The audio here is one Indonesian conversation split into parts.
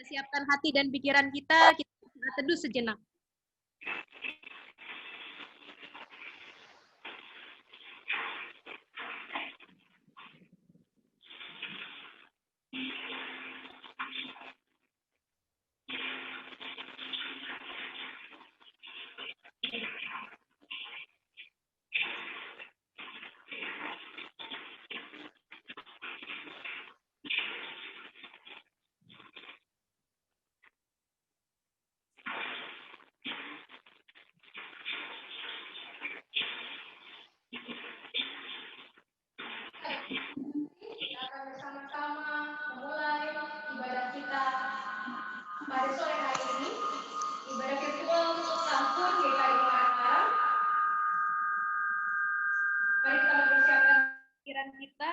Kita siapkan hati dan pikiran kita teduh sejenak. Kita akan bersama-sama memulai ibadah kita pada sore hari ini. Ibadah virtual untuk tahun GKI Mataram. Mari kita mempersiapkan pikiran kita.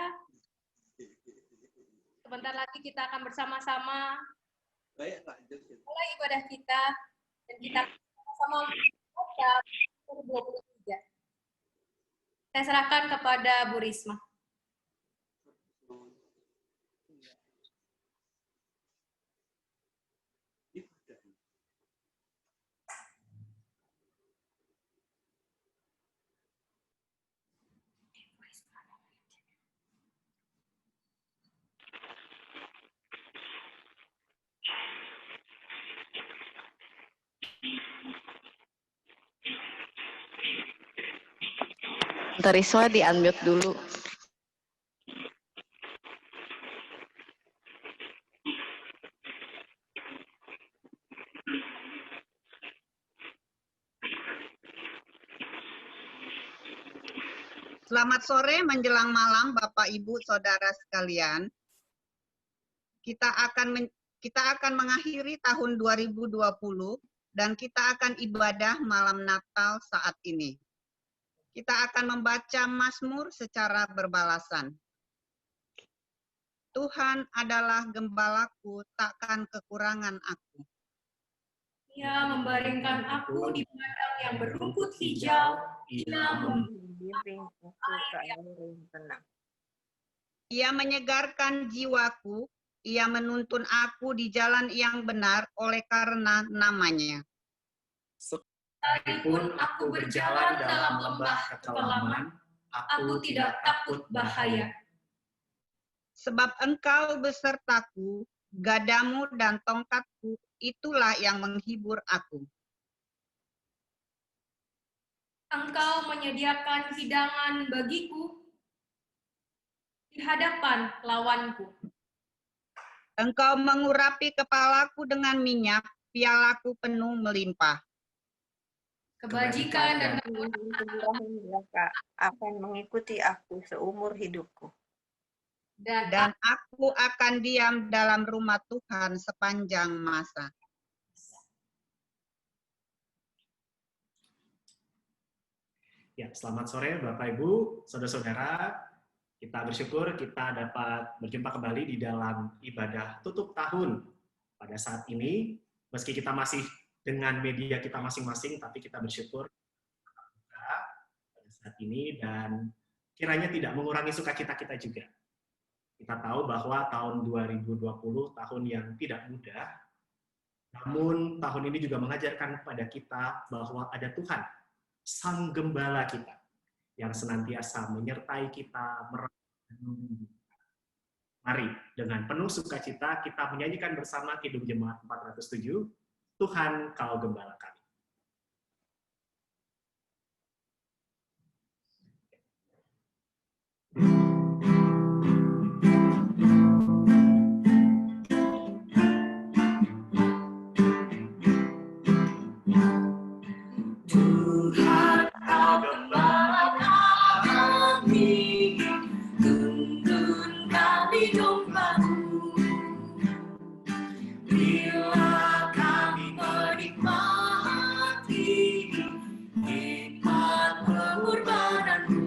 Sebentar lagi kita akan bersama-sama mulai ibadah kita dan kita sama-sama membaca 23. Saya serahkan kepada Bu Risma. Teriswa di-unmute dulu. Selamat sore menjelang malam Bapak Ibu Saudara sekalian. Kita akan mengakhiri tahun 2020 dan kita akan ibadah malam Natal saat ini. Kita akan membaca Mazmur secara berbalasan. Tuhan adalah gembalaku, takkan kekurangan aku. Ia membaringkan aku di padang yang berumput hijau. Ia Membimbing aku ke air yang tenang. Ia menyegarkan jiwaku, ia menuntun aku di jalan yang benar oleh karena namanya. Sekalipun aku berjalan dalam lembah kekelaman, aku tidak takut bahaya. Sebab engkau besertaku, gadamu dan tongkatku, itulah yang menghibur aku. Engkau menyediakan hidangan bagiku di hadapan lawanku. Engkau mengurapi kepalaku dengan minyak, pialaku penuh melimpah. Kebajikan dan Kemurahan mereka akan mengikuti aku seumur hidupku. Dan aku akan diam dalam rumah Tuhan sepanjang masa. Ya, selamat sore Bapak Ibu, saudara-saudara. Kita bersyukur kita dapat berjumpa kembali di dalam ibadah tutup tahun pada saat ini. Meski kita masih dengan media kita masing-masing, tapi kita bersyukur pada saat ini dan kiranya tidak mengurangi sukacita kita juga. Kita tahu bahwa tahun 2020 tahun yang tidak mudah, namun tahun ini juga mengajarkan kepada kita bahwa ada Tuhan, Sang Gembala kita, yang senantiasa menyertai kita, Mari, dengan penuh sukacita kita menyanyikan bersama Kidung Jemaat 407, Tuhan Kau Gembala Kami. Tuhan Kau Gembala kami, tuntun kami domba-Mu. Bila kami menikmati nikmat pengorbanan-Mu,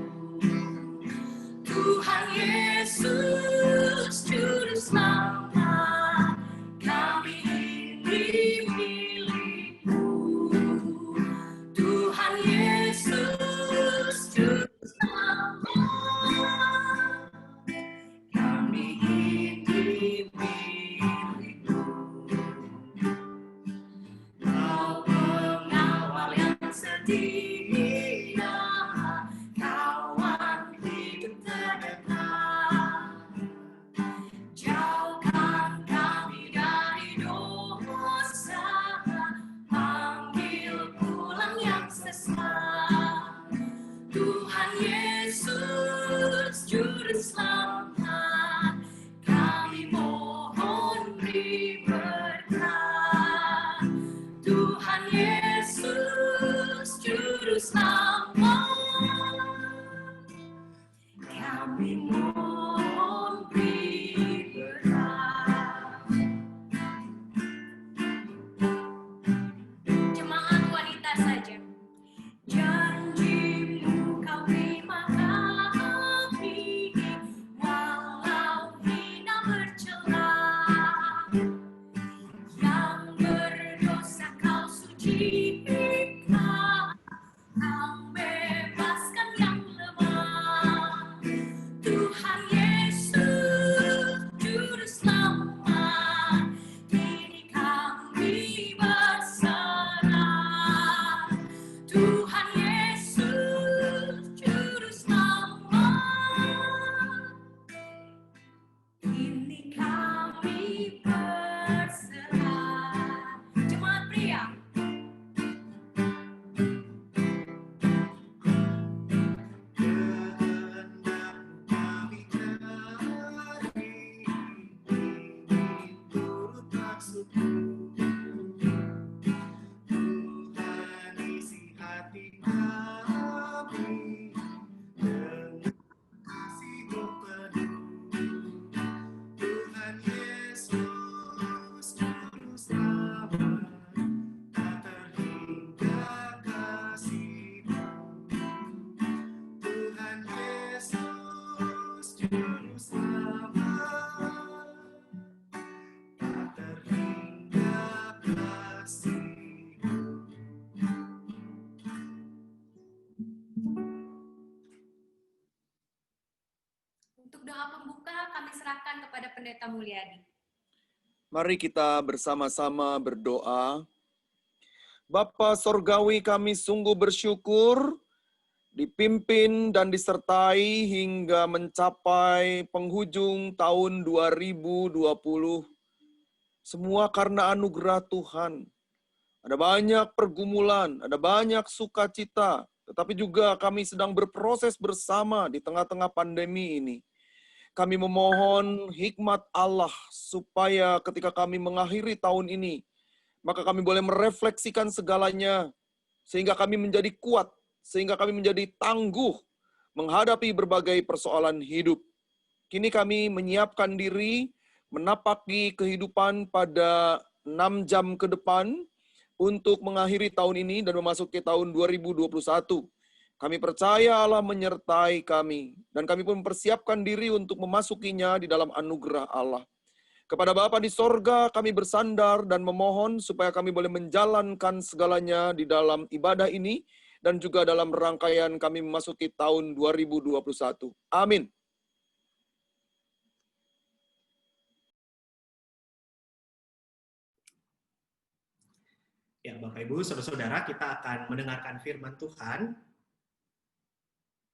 Tuhan Yesus Juru Selamat, kami ini milik-Mu. Tuhan Yesus Juru Selamat, kami ini persilakan kepada Pendeta Mulyadi. Mari kita bersama-sama berdoa. Bapa Sorgawi, kami sungguh bersyukur dipimpin dan disertai hingga mencapai penghujung tahun 2020. Semua karena anugerah Tuhan. Ada banyak pergumulan, ada banyak sukacita, tetapi juga kami sedang berproses bersama di tengah-tengah pandemi ini. Kami memohon hikmat Allah supaya ketika kami mengakhiri tahun ini, maka kami boleh merefleksikan segalanya, sehingga kami menjadi kuat, sehingga kami menjadi tangguh menghadapi berbagai persoalan hidup. Kini kami menyiapkan diri, menapaki kehidupan pada 6 jam ke depan, untuk mengakhiri tahun ini dan memasuki tahun 2021. Kami percaya Allah menyertai kami, dan kami pun mempersiapkan diri untuk memasukinya di dalam anugerah Allah. Kepada Bapa di sorga, kami bersandar dan memohon supaya kami boleh menjalankan segalanya di dalam ibadah ini, dan juga dalam rangkaian kami memasuki tahun 2021. Amin. Ya, Bapak Ibu, saudara-saudara, kita akan mendengarkan firman Tuhan.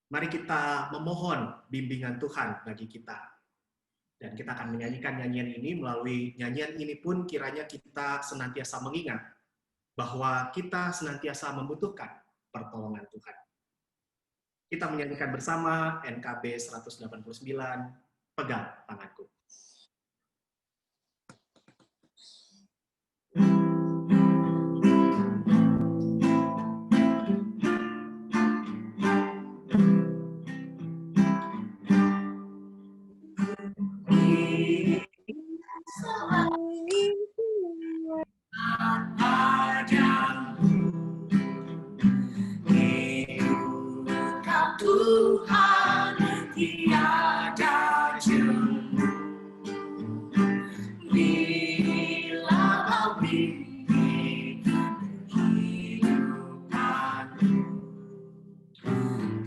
Mari kita memohon bimbingan Tuhan bagi kita. Dan kita akan menyanyikan nyanyian ini. Melalui nyanyian ini pun kiranya kita senantiasa mengingat bahwa kita senantiasa membutuhkan pertolongan Tuhan. Kita menyanyikan bersama NKB 189, Pegang Tanganku. Tuhan tiada jemu, bila kau bimbing kehidupanku,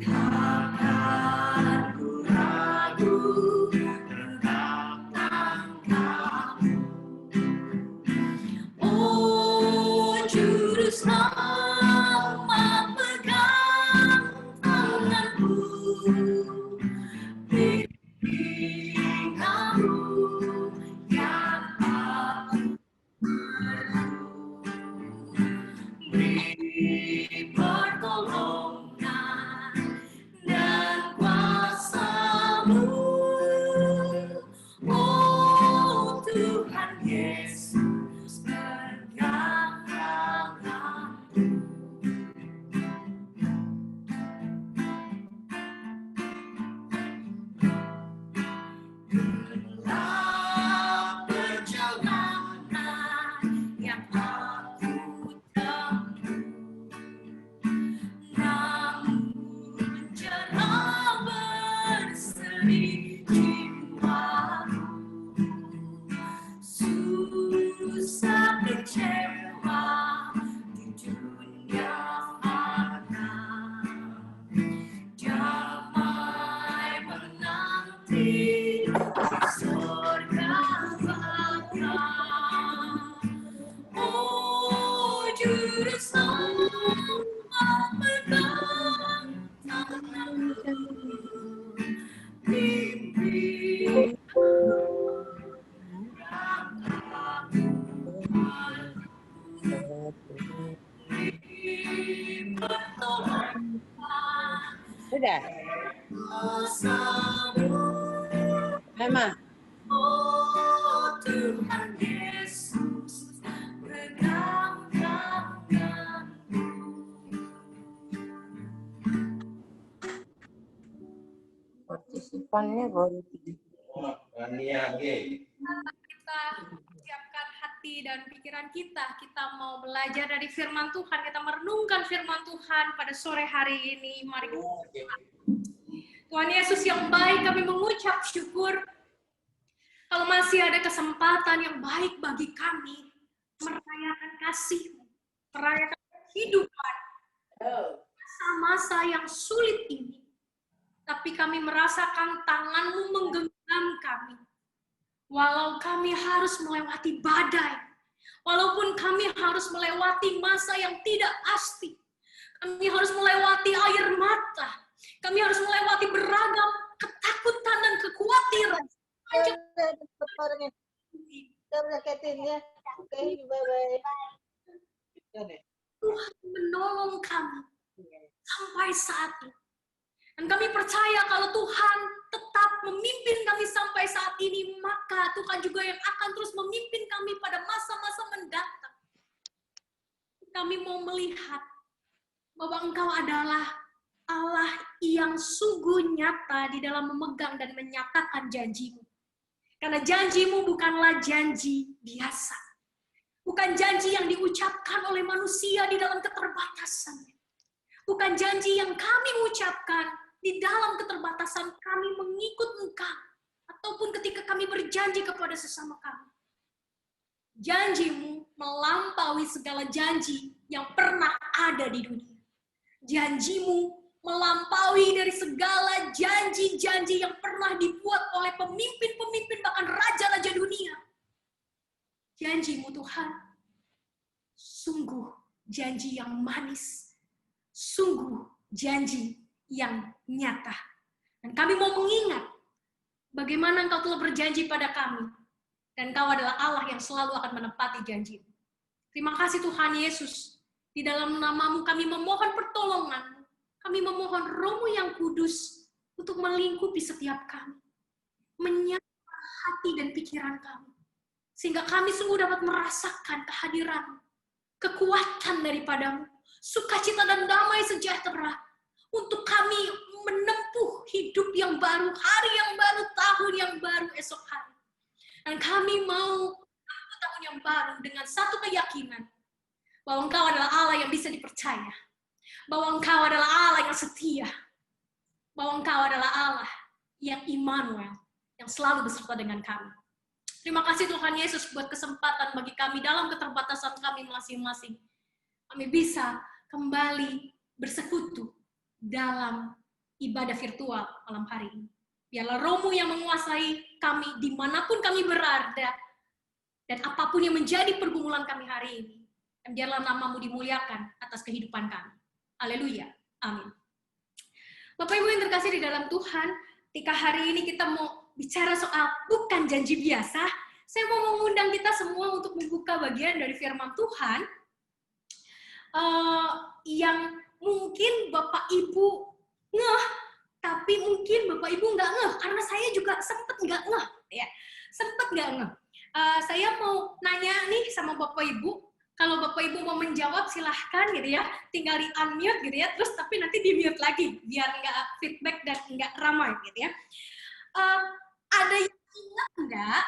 takkan ku ragu tentang langkahmu. Oh Juru Selamat, pegang tanganku, bimbing aku yang aku perlu. Beri pertolongan dan kuasa-Mu, oh Tuhan Yesus, pegang tanganku. Dalam perjalanan yang aku tempuh, namun menjelang berseri jiwaku, susah kecewa di dunia fana, damai menanti di surga Bapa. Oh Juru Selamat, pegang tanganku, bimbing yang aku perlu. Beri pertolongan Sudah, kuasa-Mu, Mama. oh Tuhan Yesus, pegang tanganku. Partisipannya baru 3. Kita siapkan hati dan pikiran kita mau belajar dari firman Tuhan, kita merenungkan firman Tuhan pada sore hari ini. Mari kita Tuhan Yesus yang baik, kami mengucap syukur kalau masih ada kesempatan yang baik bagi kami merayakan kasih-Mu, merayakan kehidupan masa-masa yang sulit ini. Tapi kami merasakan tangan-Mu menggenggam kami. Walau kami harus melewati badai, walaupun kami harus melewati masa yang tidak pasti, kami harus melewati air mata, kami harus melewati beragam ketakutan dan kekhawatiran. Tuhan menolong kami sampai saat ini. Dan kami percaya kalau Tuhan tetap memimpin kami sampai saat ini, maka Tuhan juga yang akan terus memimpin kami pada masa-masa mendatang. Kami mau melihat bahwa Engkau adalah Allah yang sungguh nyata di dalam memegang dan menyatakan janji-Mu. Karena janji-Mu bukanlah janji biasa. Bukan janji yang diucapkan oleh manusia di dalam keterbatasan. Bukan janji yang kami ucapkan di dalam keterbatasan kami mengikut Engkau. Ataupun ketika kami berjanji kepada sesama kami. Janji-Mu melampaui segala janji yang pernah ada di dunia. Janji-Mu melampaui dari segala janji-janji yang pernah dibuat oleh pemimpin-pemimpin bahkan raja-raja dunia. Janji-Mu Tuhan, sungguh janji yang manis, sungguh janji yang nyata. Dan kami mau mengingat bagaimana Engkau telah berjanji pada kami, dan Engkau adalah Allah yang selalu akan menepati janji-Mu. Terima kasih Tuhan Yesus, di dalam nama-Mu kami memohon pertolongan, kami memohon Roh-Mu yang kudus untuk melingkupi setiap kami, menyapa hati dan pikiran kami, sehingga kami sungguh dapat merasakan kehadiran-Mu, kekuatan daripada-Mu, sukacita dan damai sejahtera, untuk kami menempuh hidup yang baru, hari yang baru, tahun yang baru, esok hari. Dan kami mau menempuh tahun yang baru dengan satu keyakinan, bahwa Engkau adalah Allah yang bisa dipercaya, bahwa Engkau adalah Allah yang setia, bahwa Engkau adalah Allah yang Immanuel, yang selalu beserta dengan kami. Terima kasih Tuhan Yesus buat kesempatan bagi kami dalam keterbatasan kami masing-masing. Kami bisa kembali bersekutu dalam ibadah virtual malam hari ini. Biarlah Roh-Mu yang menguasai kami dimanapun kami berada, dan apapun yang menjadi pergumulan kami hari ini. Dan biarlah nama-Mu dimuliakan atas kehidupan kami. Haleluya. Amin. Bapak Ibu yang terkasih di dalam Tuhan, ketika hari ini kita mau bicara soal bukan janji biasa, saya mau mengundang kita semua untuk membuka bagian dari firman Tuhan yang mungkin Bapak Ibu ngeh, tapi mungkin Bapak Ibu nggak ngeh, karena saya juga sempet nggak ngeh, ya, sempet nggak ngeh. Saya mau nanya nih sama Bapak Ibu, kalau Bapak Ibu mau menjawab silahkan gitu ya, tinggal di unmute gitu ya, terus tapi nanti di mute lagi biar nggak feedback dan nggak ramai gitu ya. Ada yang ingat nggak?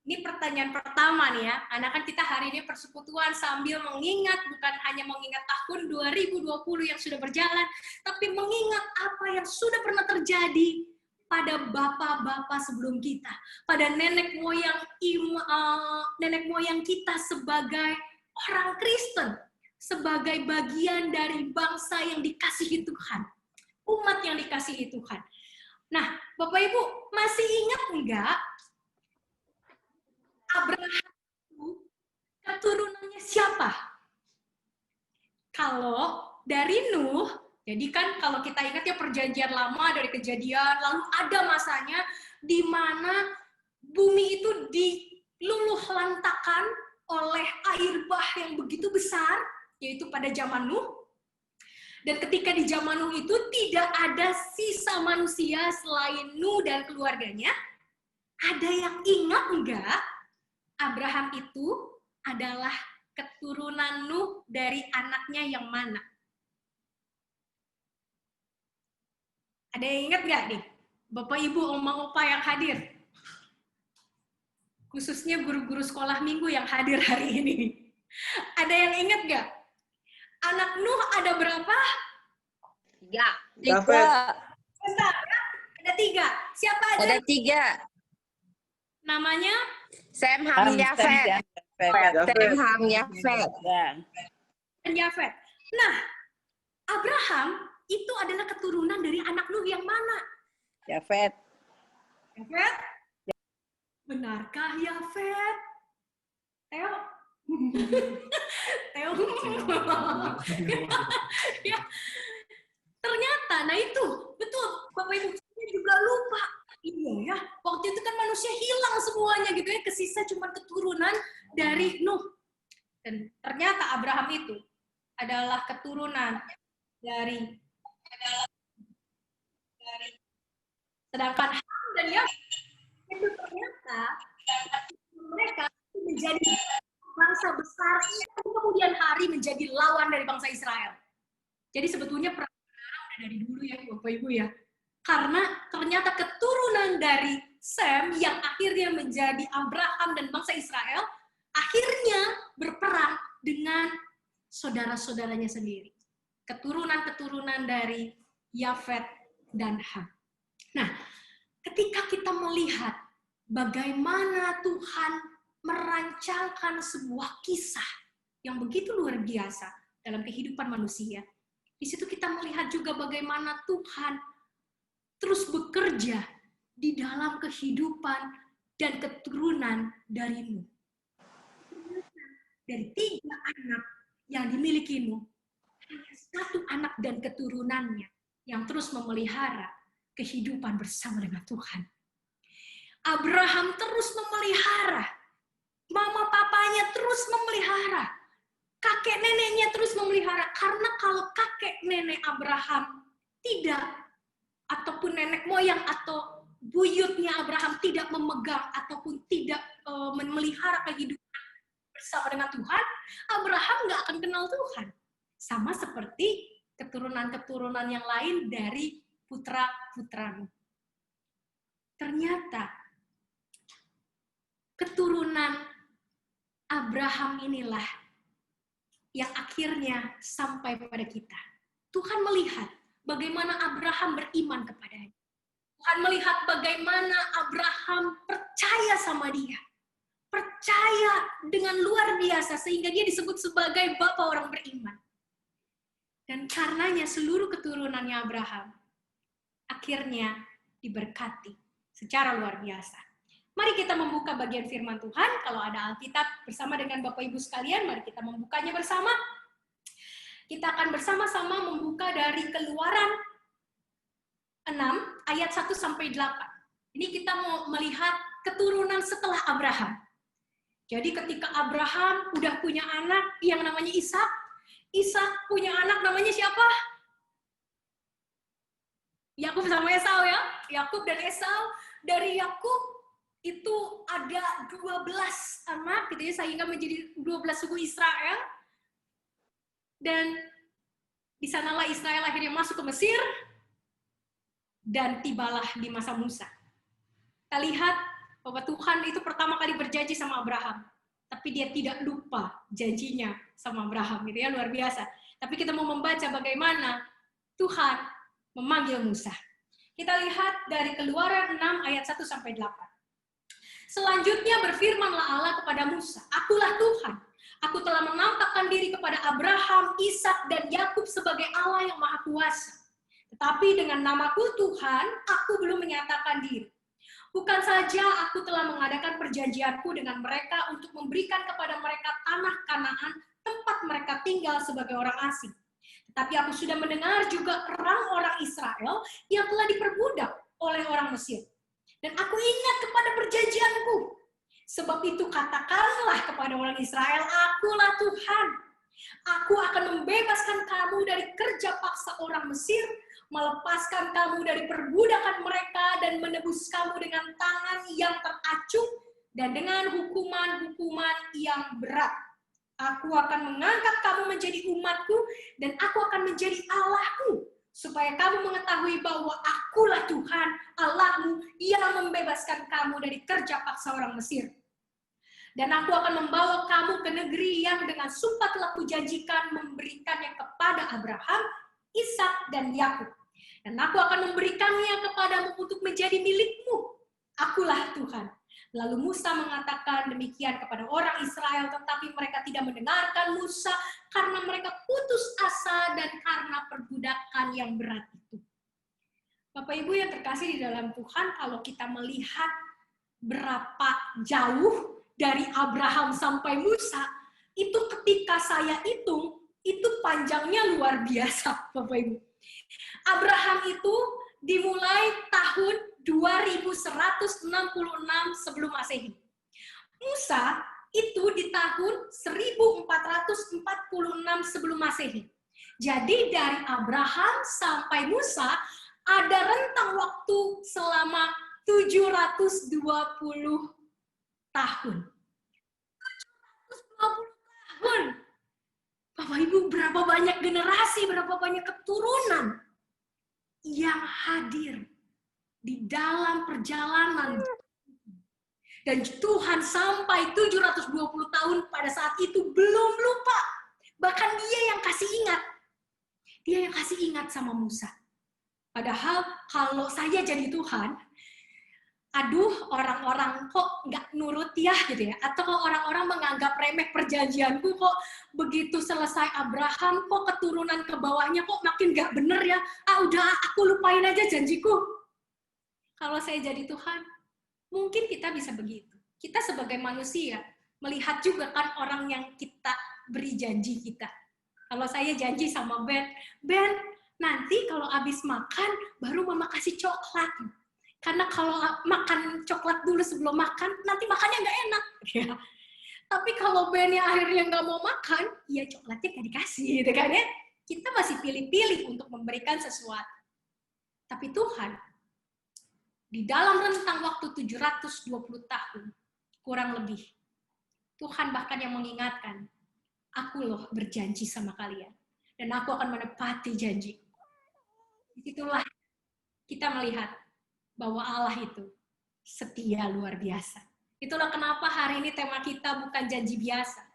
Ini pertanyaan pertama nih ya, karena kan kita hari ini persekutuan sambil mengingat, bukan hanya mengingat tahun 2020 yang sudah berjalan, tapi mengingat apa yang sudah pernah terjadi pada bapak-bapak sebelum kita, pada nenek moyang kita sebagai orang Kristen, sebagai bagian dari bangsa yang dikasihi Tuhan, umat yang dikasihi Tuhan. Nah, Bapak Ibu masih ingat enggak Abraham itu keturunannya siapa? Kalau dari Nuh, jadi kan kalau kita ingat ya perjanjian lama dari Kejadian, lalu ada masanya di mana bumi itu diluluh lantakan oleh air bah yang begitu besar, yaitu pada zaman Nuh. Dan ketika di zaman Nuh itu tidak ada sisa manusia selain Nuh dan keluarganya. Ada yang ingat enggak? Abraham itu adalah keturunan Nuh dari anaknya yang mana? Ada yang ingat enggak nih? Bapak, Ibu, Oma, Opa yang hadir. Khususnya guru-guru sekolah minggu yang hadir hari ini. Ada yang ingat enggak? Anak Nuh ada berapa? 3. Bentar, ada 3. Siapa aja? Ada 3. Namanya? Sem, Ham, Yafet. Sem, Ham, Yafet. Dan Yafet. Nah, Abraham itu adalah keturunan dari anak Nuh yang mana? Yafet. Yafet? Benarkah Yafet? Teo? Teo? Ya, ternyata, nah itu, betul, Bapak Ibu juga lupa. Iya ya, waktu itu kan manusia hilang semuanya gitu ya, kesisa cuma keturunan dari Nuh. Dan ternyata Abraham itu adalah keturunan dari sedangkan Ham dan Yafet itu ternyata mereka menjadi bangsa besar yang kemudian hari menjadi lawan dari bangsa Israel. Jadi sebetulnya perang udah dari dulu ya Bapak Ibu ya. Karena ternyata keturunan dari Sem yang akhirnya menjadi Abraham dan bangsa Israel akhirnya berperang dengan saudara-saudaranya sendiri. Keturunan-keturunan dari Yafet dan Ham. Nah, ketika kita melihat bagaimana Tuhan merancangkan sebuah kisah yang begitu luar biasa dalam kehidupan manusia, di situ kita melihat juga bagaimana Tuhan terus bekerja di dalam kehidupan dan keturunan darimu. Dari 3 anak yang dimilikimu, hanya 1 anak dan keturunannya yang terus memelihara kehidupan bersama dengan Tuhan. Abraham terus memelihara, mama papanya terus memelihara, kakek neneknya terus memelihara. Karena kalau kakek nenek Abraham tidak, ataupun nenek moyang atau buyutnya Abraham tidak memegang ataupun tidak memelihara kehidupan bersama dengan Tuhan, Abraham nggak akan kenal Tuhan. Sama seperti keturunan-keturunan yang lain dari putra-putramu. Ternyata keturunan Abraham inilah yang akhirnya sampai pada kita. Tuhan melihat bagaimana Abraham beriman kepadanya. Tuhan melihat bagaimana Abraham percaya sama dia. Percaya dengan luar biasa sehingga dia disebut sebagai bapa orang beriman. Dan karenanya seluruh keturunannya Abraham akhirnya diberkati secara luar biasa. Mari kita membuka bagian firman Tuhan. Kalau ada Alkitab bersama dengan Bapak Ibu sekalian, mari kita membukanya bersama. Kita akan bersama-sama membuka dari Keluaran 6 ayat 1 sampai 8. Ini kita mau melihat keturunan setelah Abraham. Jadi ketika Abraham udah punya anak yang namanya Ishak, Ishak punya anak namanya siapa? Yakub sama Esau ya. Yakub dan Esau. Dari Yakub itu ada 12 anak gitu ya, sehingga menjadi 12 suku Israel. Dan di sanalah Israel akhirnya masuk ke Mesir dan tibalah di masa Musa. Kita lihat bahwa Tuhan itu pertama kali berjanji sama Abraham, tapi dia tidak lupa janjinya sama Abraham, gitu ya, luar biasa. Tapi kita mau membaca bagaimana Tuhan memanggil Musa. Kita lihat dari Keluaran 6 ayat 1 sampai 8. Selanjutnya berfirmanlah Allah kepada Musa, "Akulah Tuhan. Aku telah menampakkan diri kepada Abraham, Ishak, dan Yakub sebagai Allah yang Maha Kuasa. Tetapi dengan namaku Tuhan, aku belum menyatakan diri. Bukan saja aku telah mengadakan perjanjianku dengan mereka untuk memberikan kepada mereka tanah Kanaan, tempat mereka tinggal sebagai orang asing. Tetapi aku sudah mendengar juga orang-orang Israel yang telah diperbudak oleh orang Mesir. Dan aku ingat kepada perjanjianku. Sebab itu katakanlah kepada orang Israel, akulah Tuhan. Aku akan membebaskan kamu dari kerja paksa orang Mesir, melepaskan kamu dari perbudakan mereka, dan menebus kamu dengan tangan yang teracung, dan dengan hukuman-hukuman yang berat. Aku akan mengangkat kamu menjadi umatku, dan aku akan menjadi Allahmu, supaya kamu mengetahui bahwa akulah Tuhan, Allahmu, yang membebaskan kamu dari kerja paksa orang Mesir. Dan aku akan membawa kamu ke negeri yang dengan sumpah telah kujanjikan memberikannya kepada Abraham, Ishak, dan Yakub. Dan aku akan memberikannya kepadamu untuk menjadi milikmu. Akulah Tuhan." Lalu Musa mengatakan demikian kepada orang Israel, tetapi mereka tidak mendengarkan Musa karena mereka putus asa dan karena perbudakan yang berat itu. Bapak Ibu yang terkasih di dalam Tuhan, kalau kita melihat berapa jauh dari Abraham sampai Musa, itu ketika saya hitung, itu panjangnya luar biasa, Bapak Ibu. Abraham itu dimulai tahun 2166 sebelum Masehi. Musa itu di tahun 1446 sebelum Masehi. Jadi dari Abraham sampai Musa ada rentang waktu selama 720 tahun. 720 tahun. Bapak Ibu, berapa banyak generasi, berapa banyak keturunan yang hadir di dalam perjalanan. Dan Tuhan sampai 720 tahun pada saat itu belum lupa. Bahkan dia yang kasih ingat. Dia yang kasih ingat sama Musa. Padahal kalau saya jadi Tuhan, aduh orang-orang kok nggak nurut ya gitu ya. Atau kok orang-orang menganggap remeh perjanjianku, kok begitu selesai Abraham, kok keturunan ke bawahnya kok makin nggak bener ya. Ah udah aku lupain aja janjiku. Kalau saya jadi Tuhan, mungkin kita bisa begitu. Kita sebagai manusia, melihat juga kan orang yang kita beri janji kita. Kalau saya janji sama Ben, nanti kalau habis makan, baru mama kasih coklat. Karena kalau makan coklat dulu sebelum makan, nanti makannya nggak enak. Ya. Tapi kalau Ben yang akhirnya nggak mau makan, ya coklatnya nggak dikasih. Gitu kan ya. Kita masih pilih-pilih untuk memberikan sesuatu. Tapi Tuhan, di dalam rentang waktu 720 tahun, kurang lebih, Tuhan bahkan yang mengingatkan, aku loh berjanji sama kalian, dan aku akan menepati janji. Disitulah kita melihat bahwa Allah itu setia luar biasa. Itulah kenapa hari ini tema kita bukan janji biasa.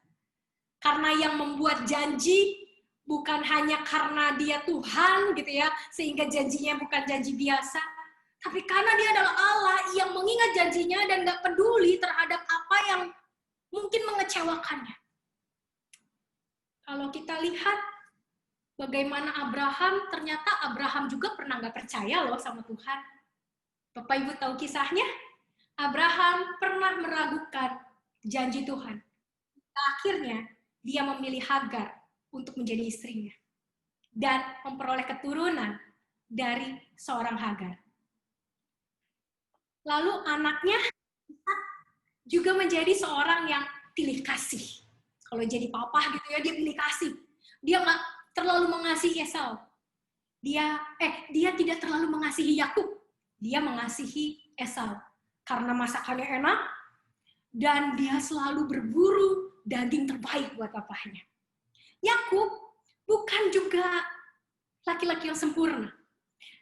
Karena yang membuat janji bukan hanya karena dia Tuhan gitu ya, sehingga janjinya bukan janji biasa, tapi karena dia adalah Allah yang mengingat janjinya dan gak peduli terhadap apa yang mungkin mengecewakannya. Kalau kita lihat bagaimana Abraham, ternyata Abraham juga pernah gak percaya loh sama Tuhan. Bapak Ibu tahu kisahnya? Abraham pernah meragukan janji Tuhan. Akhirnya dia memilih Hagar untuk menjadi istrinya. Dan memperoleh keturunan dari seorang Hagar. Lalu anaknya juga menjadi seorang yang pilih kasih. Kalau jadi papa gitu ya, dia pilih kasih. Dia nggak terlalu mengasihi Esau. Dia tidak terlalu mengasihi Yakub. Dia mengasihi Esau. Karena masakannya enak, dan dia selalu berburu daging terbaik buat papahnya. Yakub bukan juga laki-laki yang sempurna.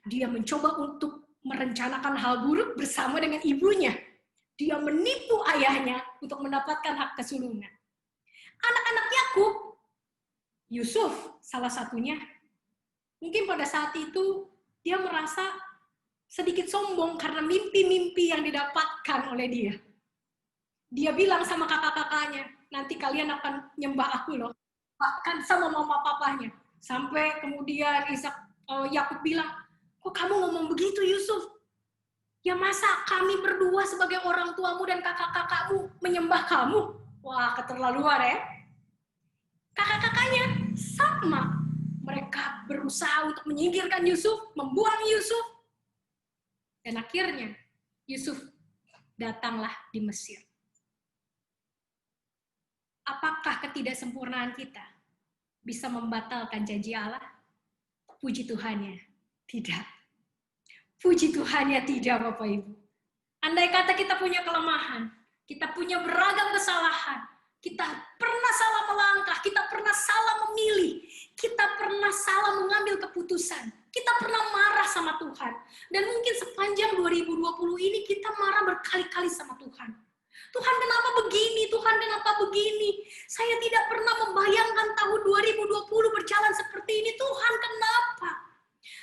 Dia mencoba untuk merencanakan hal buruk bersama dengan ibunya. Dia menipu ayahnya untuk mendapatkan hak kesulungan. Anak-anak Yakub, Yusuf salah satunya, mungkin pada saat itu dia merasa sedikit sombong karena mimpi-mimpi yang didapatkan oleh dia. Dia bilang sama kakak-kakaknya, nanti kalian akan nyembah aku loh. Bahkan sama mama papanya. Sampai kemudian Yakub bilang, kok kamu ngomong begitu Yusuf? Ya masa kami berdua sebagai orang tuamu dan kakak-kakakmu menyembah kamu? Wah, keterlaluan ya. Kakak-kakaknya sama. Mereka berusaha untuk menyingkirkan Yusuf, membuang Yusuf. Dan akhirnya Yusuf datanglah di Mesir. Apakah ketidaksempurnaan kita bisa membatalkan janji Allah? Puji Tuhannya, tidak. Puji Tuhannya tidak, Bapak Ibu. Andai kata kita punya kelemahan, kita punya beragam kesalahan, kita pernah salah melangkah, kita pernah salah memilih, kita pernah salah mengambil keputusan, kita pernah marah sama Tuhan. Dan mungkin sepanjang 2020 ini kita marah berkali-kali sama Tuhan. Tuhan kenapa begini? Tuhan kenapa begini? Saya tidak pernah membayangkan tahun 2020 berjalan seperti ini. Tuhan kenapa?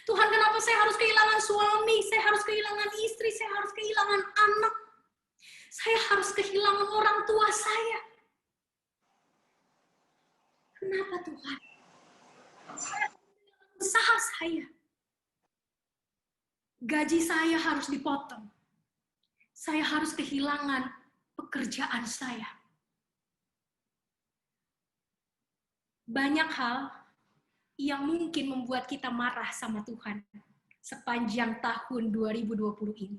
Tuhan kenapa saya harus kehilangan suami? Saya harus kehilangan istri? Saya harus kehilangan anak? Saya harus kehilangan orang tua saya? Kenapa Tuhan? Saya harus kehilangan usaha saya. Gaji saya harus dipotong. saya harus kehilangan pekerjaan saya. Banyak hal yang mungkin membuat kita marah sama Tuhan sepanjang tahun 2020 ini.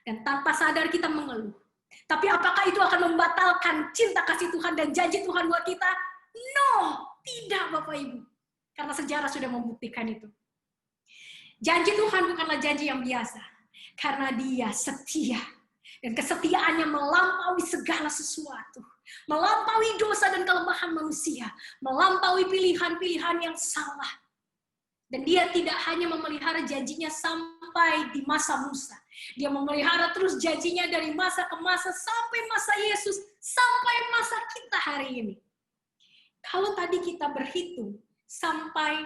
Dan tanpa sadar kita mengeluh. Tapi apakah itu akan membatalkan cinta kasih Tuhan dan janji Tuhan buat kita? No, tidak Bapak Ibu. Karena sejarah sudah membuktikan itu. Janji Tuhan bukanlah janji yang biasa. Karena Dia setia. Dan kesetiaannya melampaui segala sesuatu. Melampaui dosa dan kelemahan manusia. Melampaui pilihan-pilihan yang salah. Dan Dia tidak hanya memelihara janjinya sampai di masa Musa. Dia memelihara terus janjinya dari masa ke masa sampai masa Yesus, sampai masa kita hari ini. Kalau tadi kita berhitung, sampai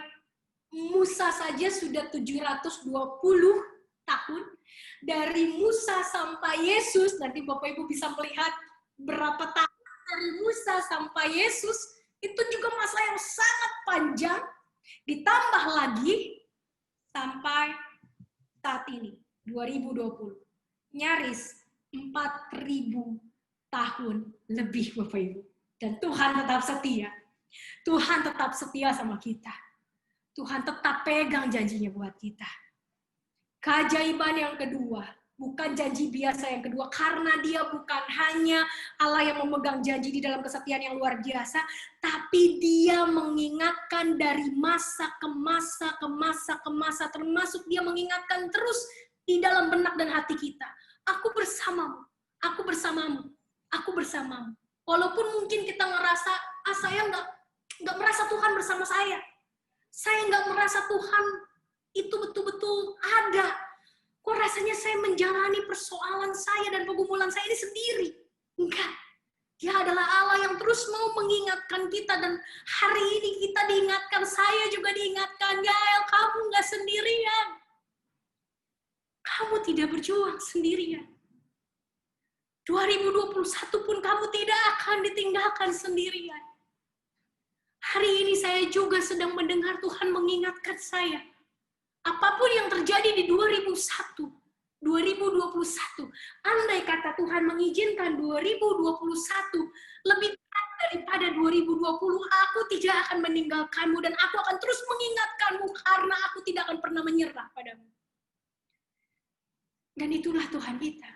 Musa saja sudah 720 tahun. Dari Musa sampai Yesus, nanti Bapak Ibu bisa melihat berapa tahun dari Musa sampai Yesus, itu juga masa yang sangat panjang. Ditambah lagi sampai saat ini, 2020. Nyaris 4.000 tahun lebih Bapak Ibu. Dan Tuhan tetap setia. Tuhan tetap setia sama kita. Tuhan tetap pegang janjinya buat kita. Keajaiban yang kedua, bukan janji biasa yang kedua, karena Dia bukan hanya Allah yang memegang janji di dalam kesetiaan yang luar biasa, tapi Dia mengingatkan dari masa ke masa, ke masa ke masa, termasuk Dia mengingatkan terus di dalam benak dan hati kita. Aku bersamamu, aku bersamamu, aku bersamamu. Walaupun mungkin kita ngerasa, saya nggak merasa Tuhan bersama saya. Saya nggak merasa Tuhan itu betul-betul ada. Kok rasanya saya menjalani persoalan saya dan pergumulan saya ini sendiri? Enggak. Dia adalah Allah yang terus mau mengingatkan kita. Dan hari ini kita diingatkan, saya juga diingatkan. Gael, kamu nggak sendirian. Kamu tidak berjuang sendirian. 2021 pun kamu tidak akan ditinggalkan sendirian. Hari ini saya juga sedang mendengar Tuhan mengingatkan saya. Apapun yang terjadi di 2021, andai kata Tuhan mengizinkan 2021 lebih tepat daripada 2020, aku tidak akan meninggalkanmu dan aku akan terus mengingatkanmu karena aku tidak akan pernah menyerah padamu. Dan itulah Tuhan kita.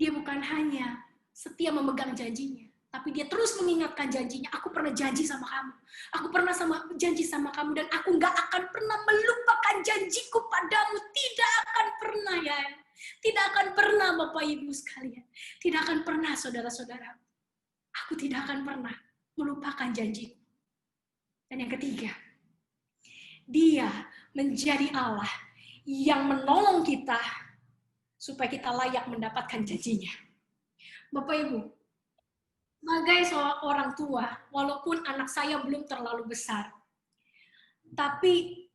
Dia bukan hanya setia memegang janjinya, tapi Dia terus mengingatkan janjinya. Aku pernah janji sama kamu. Aku pernah janji sama kamu dan aku nggak akan pernah melupakan janjiku padamu. Tidak akan pernah ya. Tidak akan pernah Bapak Ibu sekalian. Tidak akan pernah saudara-saudara. Aku tidak akan pernah melupakan janjiku. Dan yang ketiga, Dia menjadi Allah yang menolong kita supaya kita layak mendapatkan janjinya. Bapak Ibu, sebagai seorang tua, walaupun anak saya belum terlalu besar, tapi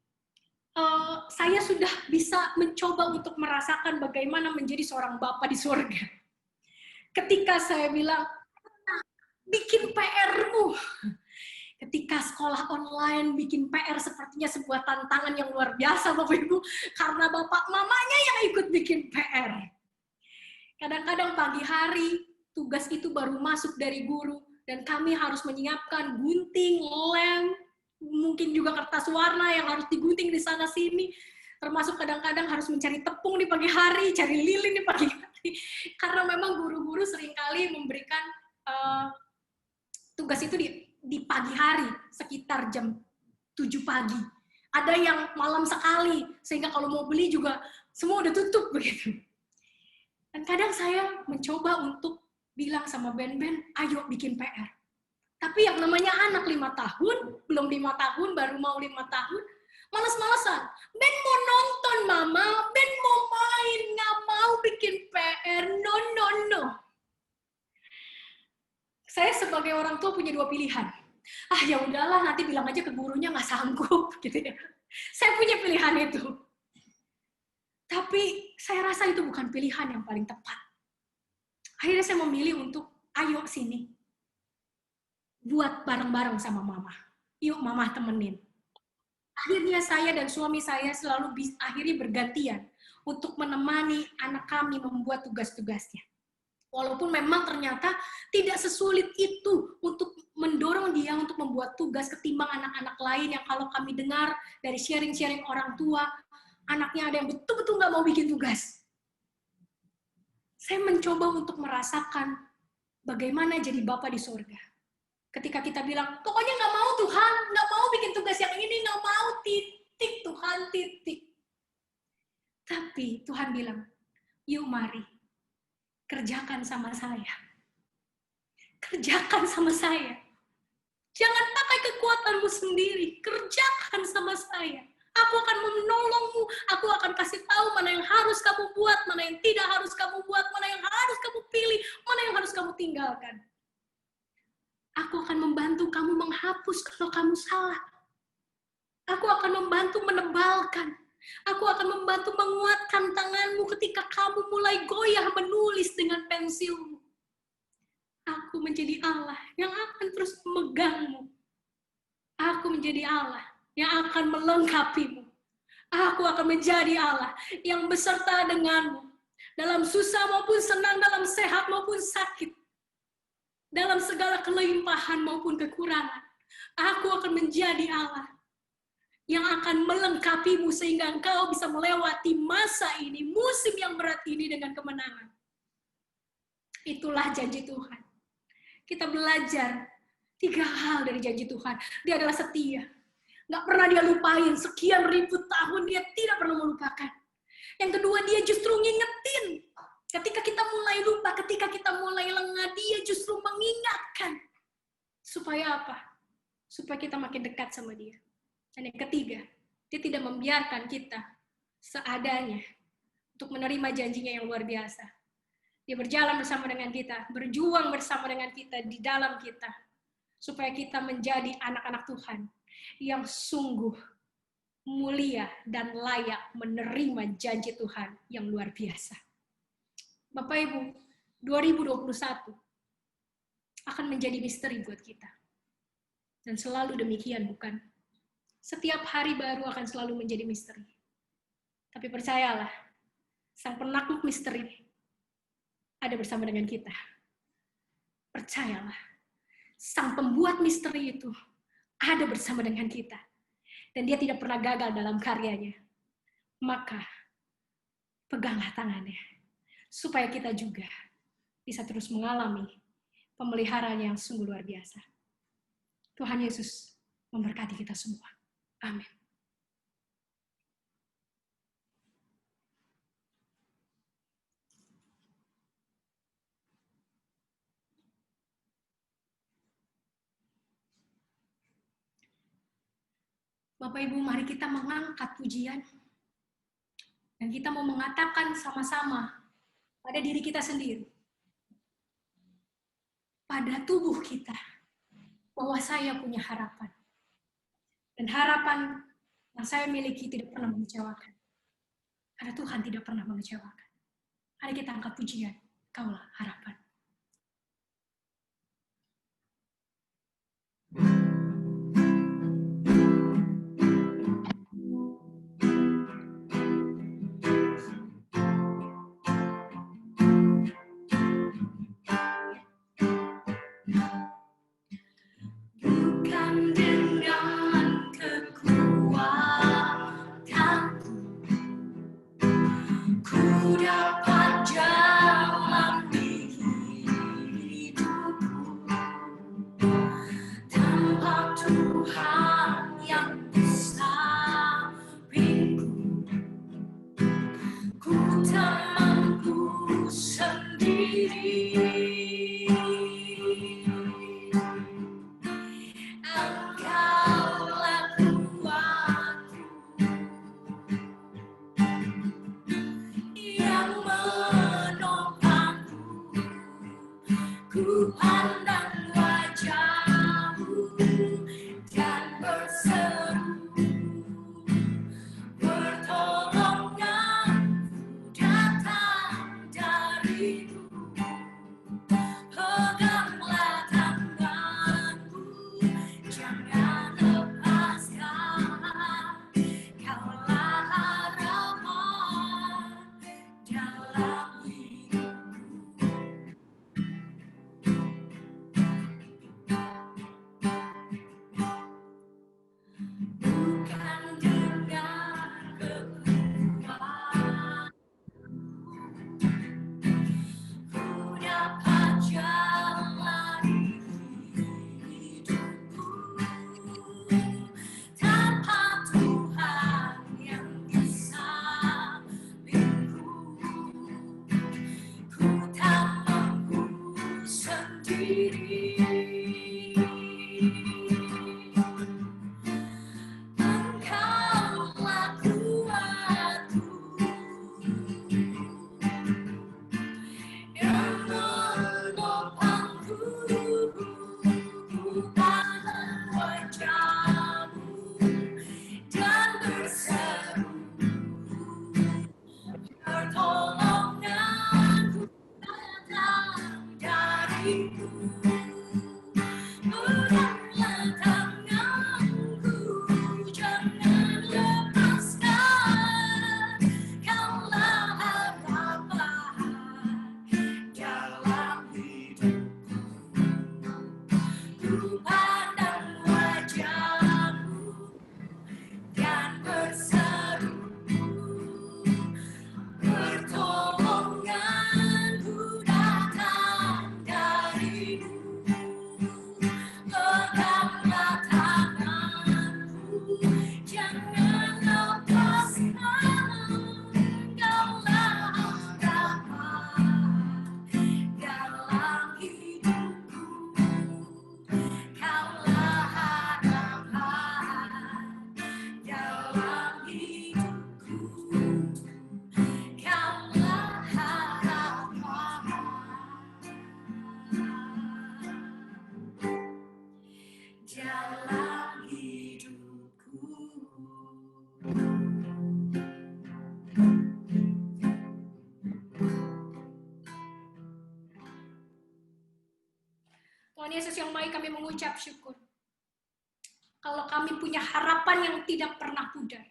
saya sudah bisa mencoba untuk merasakan bagaimana menjadi seorang bapak di surga. Ketika saya bilang, bikin PR-mu. Ketika sekolah online bikin PR sepertinya sebuah tantangan yang luar biasa Bapak Ibu, karena bapak mamanya yang ikut bikin PR. Kadang-kadang pagi hari, tugas itu baru masuk dari guru, dan kami harus menyiapkan gunting, lem, mungkin juga kertas warna yang harus digunting di sana-sini, termasuk kadang-kadang harus mencari tepung di pagi hari, cari lilin di pagi hari, karena memang guru-guru seringkali memberikan tugas itu di pagi hari, sekitar jam 7 pagi. Ada yang malam sekali, sehingga kalau mau beli juga semua udah tutup begitu. Dan kadang saya mencoba untuk bilang sama Ben, ayo bikin PR. Tapi yang namanya anak 5 tahun, belum 5 tahun, baru mau 5 tahun, malas-malasan. Ben mau nonton mama, Ben mau main, nggak mau bikin PR, no. Saya sebagai orang tua punya 2 pilihan. Ya udahlah, nanti bilang aja ke gurunya nggak sanggup, gitu ya. Saya punya pilihan itu. Tapi saya rasa itu bukan pilihan yang paling tepat. Akhirnya saya memilih untuk, ayo sini. Buat bareng-bareng sama mama. Yuk mama temenin. Akhirnya saya dan suami saya selalu akhirnya bergantian untuk menemani anak kami membuat tugas-tugasnya. Walaupun memang ternyata tidak sesulit itu untuk mendorong dia untuk membuat tugas ketimbang anak-anak lain yang kalau kami dengar dari sharing-sharing orang tua, anaknya ada yang betul-betul nggak mau bikin tugas. Saya mencoba untuk merasakan bagaimana jadi Bapa di sorga. Ketika kita bilang, pokoknya nggak mau Tuhan, nggak mau bikin tugas yang ini, nggak mau titik Tuhan, titik. Tapi Tuhan bilang, yuk mari, kerjakan sama saya. Kerjakan sama saya. Jangan pakai kekuatanmu sendiri, kerjakan sama saya. Aku akan menolongmu, aku akan kasih tahu mana yang harus kamu buat, mana yang tidak harus kamu buat, mana yang harus kamu pilih, mana yang harus kamu tinggalkan. Aku akan membantu kamu menghapus kalau kamu salah. Aku akan membantu menebalkan. Aku akan membantu menguatkan tanganmu ketika kamu mulai goyah menulis dengan pensilmu. Aku menjadi Allah yang akan terus memegangmu. Aku menjadi Allah yang akan melengkapimu. Aku akan menjadi Allah yang beserta denganmu. Dalam susah maupun senang, dalam sehat maupun sakit. Dalam segala kelimpahan maupun kekurangan. Aku akan menjadi Allah yang akan melengkapimu sehingga engkau bisa melewati masa ini, musim yang berat ini dengan kemenangan. Itulah janji Tuhan. Kita belajar 3 hal dari janji Tuhan. Dia adalah setia. Nggak pernah dia lupain. Sekian ribu tahun dia tidak pernah melupakan. Yang kedua, dia justru ngingetin. Ketika kita mulai lupa, ketika kita mulai lengah, dia justru mengingatkan. Supaya apa? Supaya kita makin dekat sama dia. Dan yang ketiga, dia tidak membiarkan kita seadanya untuk menerima janjinya yang luar biasa. Dia berjalan bersama dengan kita, berjuang bersama dengan kita, di dalam kita. Supaya kita menjadi anak-anak Tuhan yang sungguh mulia dan layak menerima janji Tuhan yang luar biasa. Bapak Ibu, 2021 akan menjadi misteri buat kita. Dan selalu demikian, bukan? Setiap hari baru akan selalu menjadi misteri. Tapi percayalah, sang penakluk misteri ada bersama dengan kita. Percayalah, sang pembuat misteri itu ada bersama dengan kita. Dan dia tidak pernah gagal dalam karyanya. Maka, peganglah tangannya. Supaya kita juga bisa terus mengalami pemeliharaan yang sungguh luar biasa. Tuhan Yesus memberkati kita semua. Amin. Bapak Ibu, mari kita mengangkat pujian. Dan kita mau mengatakan sama-sama pada diri kita sendiri. Pada tubuh kita. Bahwa saya punya harapan. Dan harapan yang saya miliki tidak pernah mengecewakan. Karena Tuhan tidak pernah mengecewakan. Mari kita angkat pujian. Kaulah harapan. Bukan dengan kekuatanku, ku dapat jalani hidupku tanpa Tuhan yang bersamingku. Ku tak mampu sendiri. Engkaulah kuatku yang menopangku. Ku pandang wajah-Mu dan berseru, pertolongan-Mu datang dari-Mu. Peganglah tanganku, jangan lepaskan. Kaulah harapan diri. Engkaulah kuatku dan menopangku, ku pandang wajah-Mu dan berseru, pertolonganku datang dari-Mu. Peganglah tanganku, jangan lepaskan, Kaulah harapan dalam hidupku. Ku pandang wajah-Mu dan berseru, pertolonganku datang dari-Mu. Peganglah tanganku, jangan lepaskan, Kaulah harapan dalam hidupku. Kaulah harapan dalam hidupku. Kaulah harapan dalam hidupku. Tuhan Yesus yang baik, kami mengucap syukur. Kalau kami punya harapan yang tidak pernah pudar.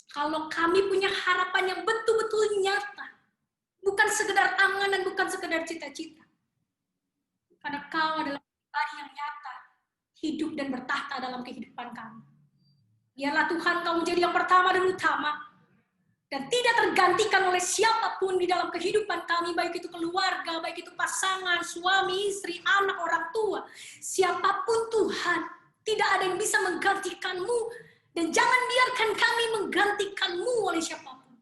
Kalau kami punya harapan yang betul-betul nyata. Bukan sekedar angan dan bukan sekedar cita-cita. Karena Kau adalah pribadi yang nyata, hidup dan bertahta dalam kehidupan kami. Biarlah Tuhan Kau menjadi yang pertama dan utama. Dan tidak tergantikan oleh siapapun di dalam kehidupan kami, baik itu keluarga, baik itu pasangan, suami, istri, anak, orang tua. Siapapun Tuhan, tidak ada yang bisa menggantikan-Mu. Dan jangan biarkan kami menggantikan-Mu oleh siapapun.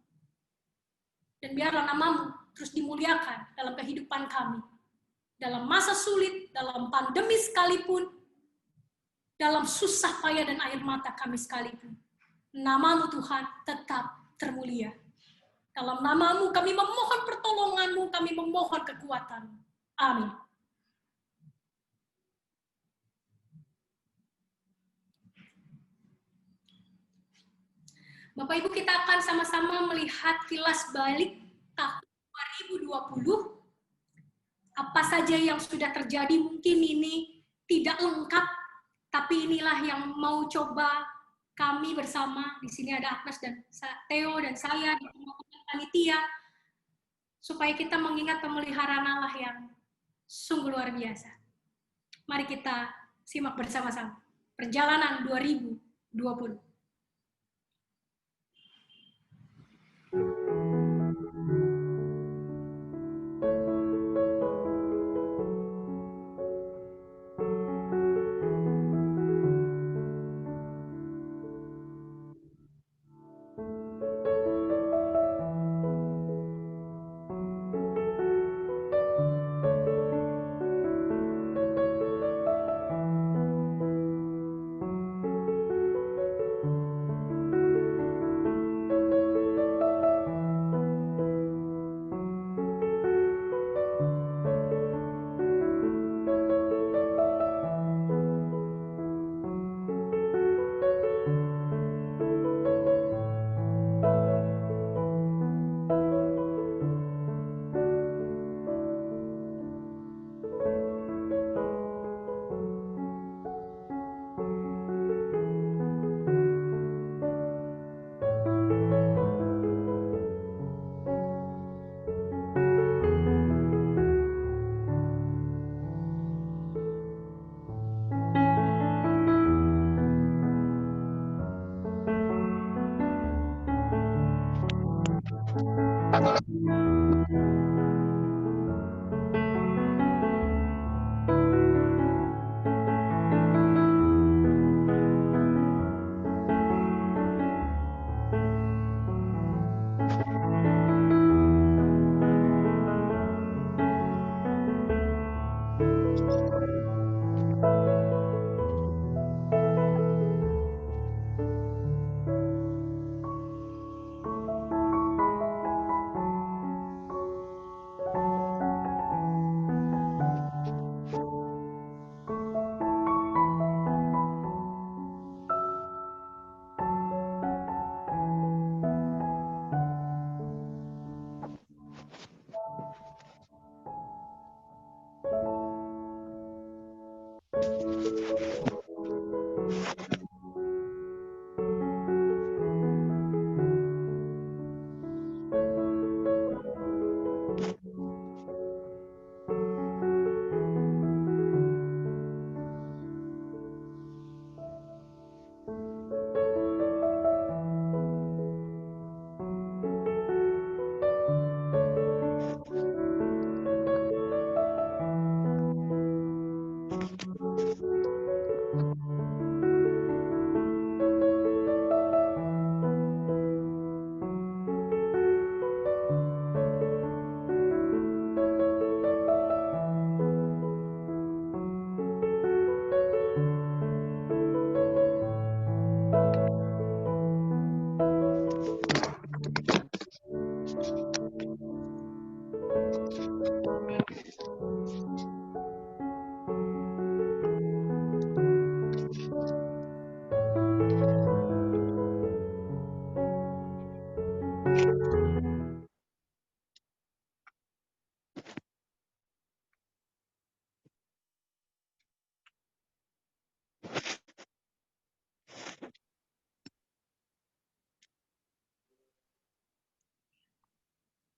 Dan biarlah nama-Mu terus dimuliakan dalam kehidupan kami. Dalam masa sulit, dalam pandemi sekalipun, dalam susah payah dan air mata kami sekalipun. Nama-Mu Tuhan tetap termulia. Dalam nama-Mu kami memohon pertolongan-Mu, kami memohon kekuatan-Mu. Amin. Bapak Ibu, kita akan sama-sama melihat kilas balik tahun 2020. Apa saja yang sudah terjadi, mungkin ini tidak lengkap, tapi inilah yang mau coba kami bersama. Di sini ada Agnes dan Theo dan saya, di panitia, supaya kita mengingat pemeliharaan Allah yang sungguh luar biasa. Mari kita simak bersama-sama perjalanan 2020.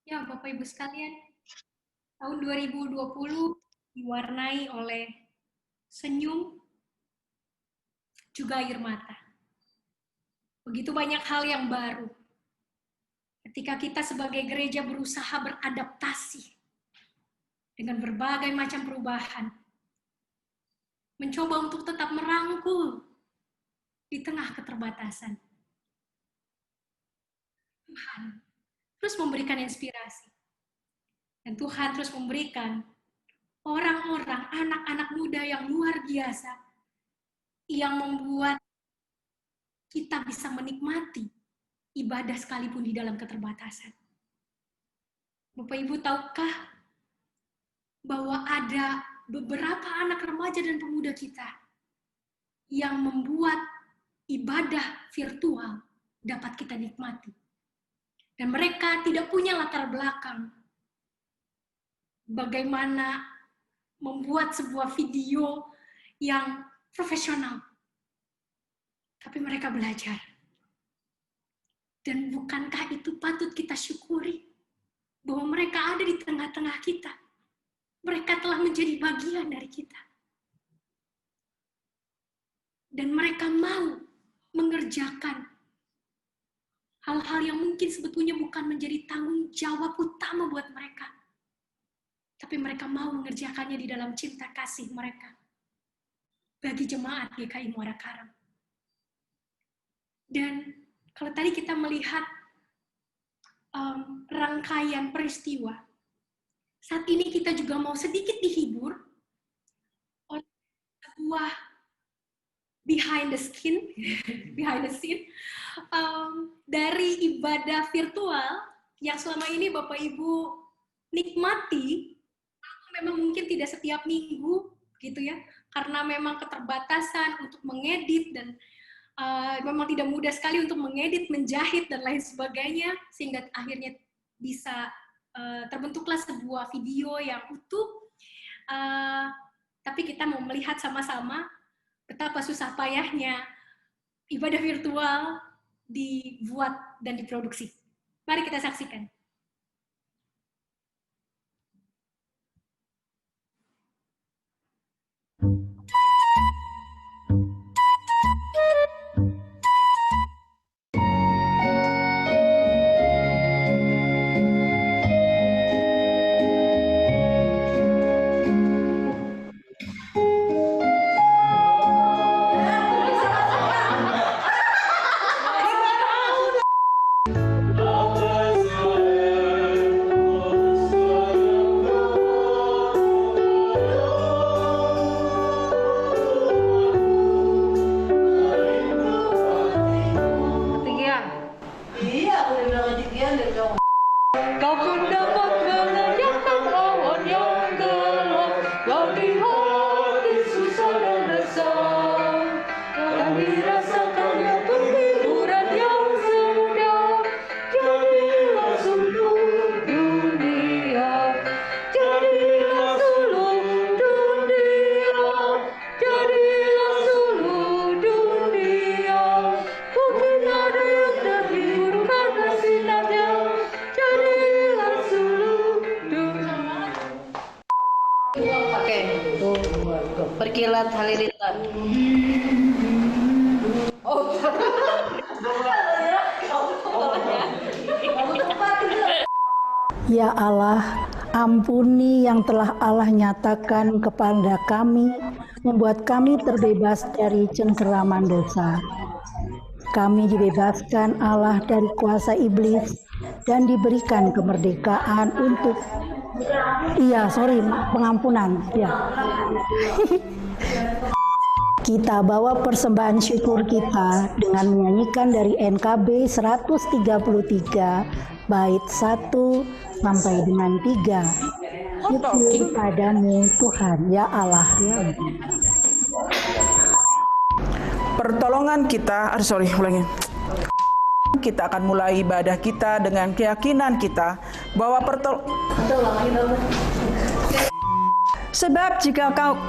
Ya, Bapak Ibu sekalian, tahun 2020 diwarnai oleh senyum, juga air mata. Begitu banyak hal yang baru. Ketika kita sebagai gereja berusaha beradaptasi dengan berbagai macam perubahan, mencoba untuk tetap merangkul di tengah keterbatasan. Tuhan terus memberikan inspirasi. Dan Tuhan terus memberikan orang-orang, anak-anak muda yang luar biasa, yang membuat kita bisa menikmati ibadah sekalipun di dalam keterbatasan. Bapak Ibu, tahukah bahwa ada beberapa anak remaja dan pemuda kita yang membuat ibadah virtual dapat kita nikmati. Dan mereka tidak punya latar belakang bagaimana membuat sebuah video yang profesional. Tapi mereka belajar. Dan bukankah itu patut kita syukuri? Bahwa mereka ada di tengah-tengah kita. Mereka telah menjadi bagian dari kita. Dan mereka mau mengerjakan hal-hal yang mungkin sebetulnya bukan menjadi tanggung jawab utama buat mereka. Tapi mereka mau mengerjakannya di dalam cinta kasih mereka. Bagi jemaat GKI Muara Karang. Dan kalau tadi kita melihat rangkaian peristiwa, saat ini kita juga mau sedikit dihibur oleh sebuah behind the scene dari ibadah virtual yang selama ini Bapak Ibu nikmati, memang mungkin tidak setiap minggu gitu ya, karena memang keterbatasan untuk mengedit dan memang tidak mudah sekali untuk mengedit, menjahit dan lain sebagainya, sehingga akhirnya bisa terbentuklah sebuah video yang utuh. Tapi kita mau melihat sama-sama betapa susah payahnya ibadah virtual dibuat dan diproduksi. Mari kita saksikan. Oh Dari hati susah dan resah, kami rasakannya penghiburan yang semudah. Jadilah seluruh dunia, jadilah seluruh dunia, jadilah seluruh dunia. Mungkin ada yang terhibur karena sinarnya, jadilah seluruh dunia. Oke, berkilat halilintar. Ya Allah, ampuni yang telah Allah nyatakan kepada kami, membuat kami terbebas dari cengkeraman dosa. Kami dibebaskan Allah dari kuasa iblis dan diberikan kemerdekaan untuk pengampunan. Kita bawa persembahan syukur kita dengan menyanyikan dari NKB 133 bait 1 sampai dengan 3. Syukur padamu Tuhan, ya Allah, ya Allah. Pertolongan kita, kita akan mulai ibadah kita dengan keyakinan kita bahwa sebab jika kau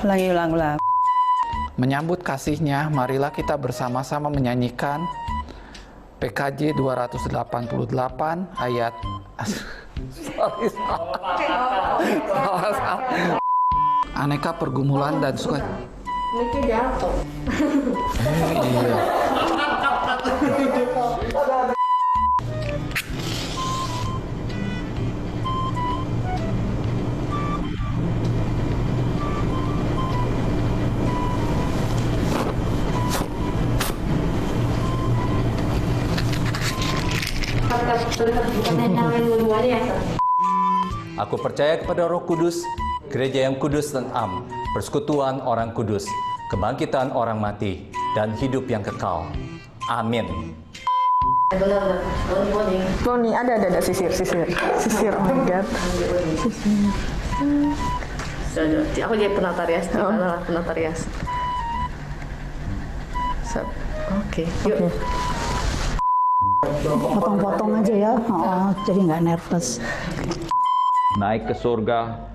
ulang. Menyambut kasih-Nya, marilah kita bersama-sama menyanyikan PKJ 288 ayat aneka pergumulan dan suka. Iya. Aku percaya kepada Roh Kudus, gereja yang kudus dan am, persekutuan orang kudus, kebangkitan orang mati, dan hidup yang kekal. Amin. Nih ada sisir. Oh my God. Aku jadi penata rias, penata rias. Oke, yuk. Potong-potong aja ya, jadi nggak nervous. Naik ke surga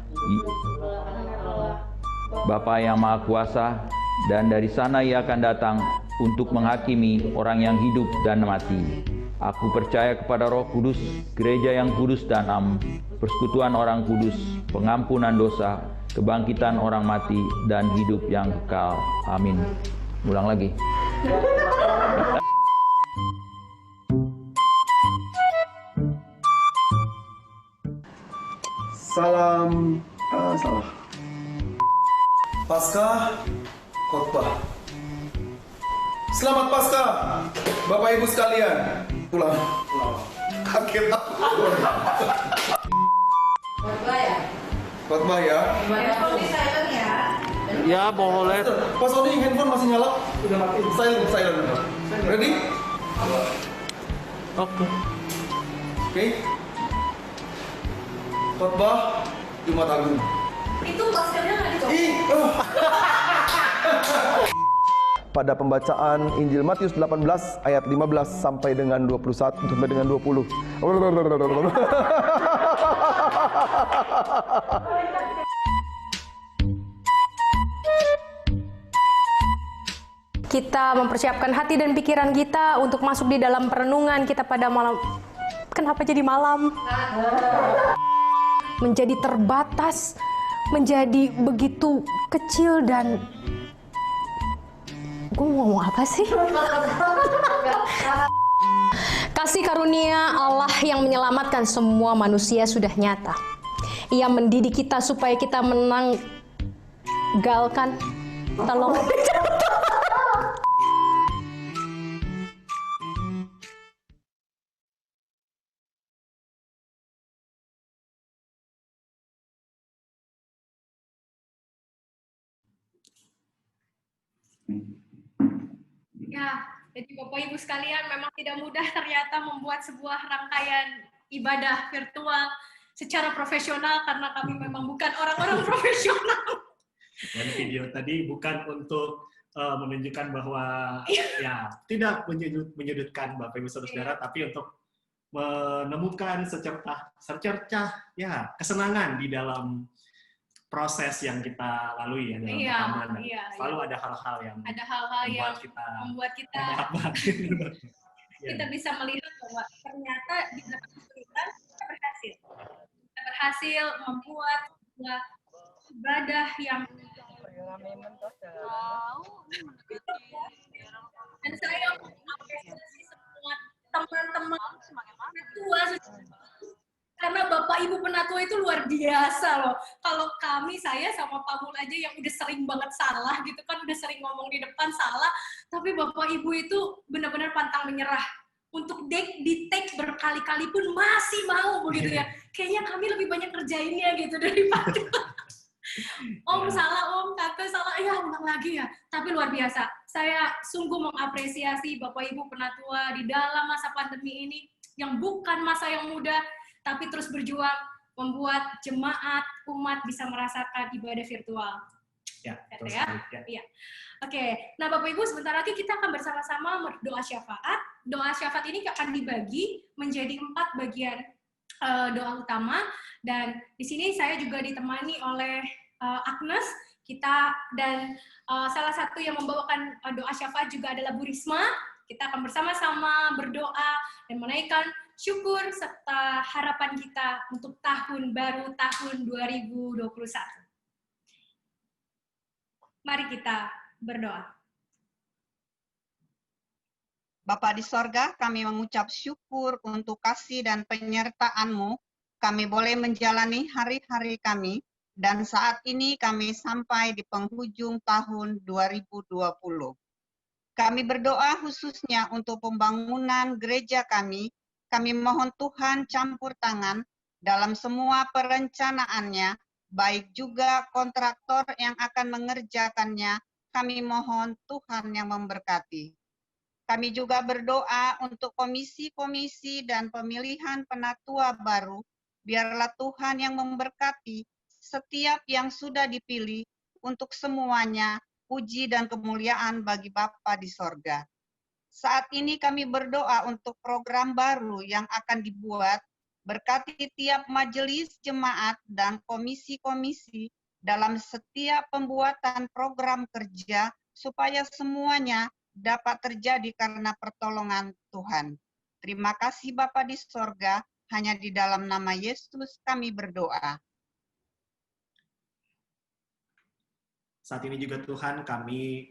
Bapa yang Maha Kuasa, dan dari sana Ia akan datang untuk menghakimi orang yang hidup dan mati. Aku percaya kepada Roh Kudus, gereja yang kudus dan am, persekutuan orang kudus, pengampunan dosa, kebangkitan orang mati, dan hidup yang kekal. Amin. Ulang lagi. Salam, salah. Paskah khotbah. Selamat Paskah, Bapak Ibu sekalian. Pulang. Kaget aku. Khotbah ya. Handphone di silent ya. Ya, boleh. Pas Odi handphone masih nyala. Udah mati. Silent. Ready? Oke. Khotbah Jumat Agung. Itu maskernya nggak dicoba. Pada pembacaan Injil Matius 18 ayat 15 sampai dengan 21 sampai dengan 20. Kita mempersiapkan hati dan pikiran kita untuk masuk di dalam perenungan kita pada malam. Kenapa jadi malam? Menjadi terbatas, menjadi begitu kecil dan... Gue mau ngomong apa sih? Kasih karunia Allah yang menyelamatkan semua manusia sudah nyata. Ia mendidik kita supaya kita menanggalkan. Tolong. Ya, jadi Bapak Ibu sekalian, memang tidak mudah ternyata membuat sebuah rangkaian ibadah virtual secara profesional karena kami memang bukan orang-orang profesional. Dan video tadi bukan untuk menunjukkan bahwa ya tidak menyudutkan Bapak Ibu Saudara-saudara, tapi untuk menemukan secercah ya kesenangan di dalam proses yang kita lalui ya dalam rekaman. Selalu ada hal-hal yang membuat kita kita bisa melihat bahwa ternyata di dalam kesulitan kita berhasil. Kita berhasil membuat sebuah ibadah yang dan saya mengapresiasi semua teman-teman tua karena Bapak Ibu Penatua itu luar biasa loh. Kalau saya sama Pak Mul aja yang udah sering banget salah gitu kan, udah sering ngomong di depan salah, tapi Bapak Ibu itu benar-benar pantang menyerah. Untuk di take berkali-kali pun masih mau begitu ya. Kayaknya kami lebih banyak kerjainnya gitu daripada Om salah, Om, Tante salah, ya ulang lagi ya. Tapi luar biasa. Saya sungguh mengapresiasi Bapak Ibu Penatua di dalam masa pandemi ini yang bukan masa yang mudah, tapi terus berjuang membuat jemaat, umat bisa merasakan ibadah virtual. Ya, betul ya? Iya. Oke, nah Bapak Ibu sebentar lagi kita akan bersama-sama berdoa syafaat. Doa syafaat ini akan dibagi menjadi 4 bagian doa utama, dan di sini saya juga ditemani oleh Agnes kita, dan salah satu yang membawakan doa syafaat juga adalah Bu Risma. Kita akan bersama-sama berdoa dan menaikkan syukur serta harapan kita untuk tahun baru tahun 2021. Mari kita berdoa. Bapa di sorga, kami mengucap syukur untuk kasih dan penyertaan-Mu. Kami boleh menjalani hari-hari kami, dan saat ini kami sampai di penghujung tahun 2020. Kami berdoa khususnya untuk pembangunan gereja kami. Kami mohon Tuhan campur tangan dalam semua perencanaannya, baik juga kontraktor yang akan mengerjakannya. Kami mohon Tuhan yang memberkati. Kami juga berdoa untuk komisi-komisi dan pemilihan penatua baru. Biarlah Tuhan yang memberkati setiap yang sudah dipilih, untuk semuanya puji dan kemuliaan bagi Bapa di sorga. Saat ini kami berdoa untuk program baru yang akan dibuat. Berkati tiap majelis jemaat dan komisi-komisi dalam setiap pembuatan program kerja, supaya semuanya dapat terjadi karena pertolongan Tuhan. Terima kasih Bapa di sorga, hanya di dalam nama Yesus kami berdoa. Saat ini juga Tuhan, kami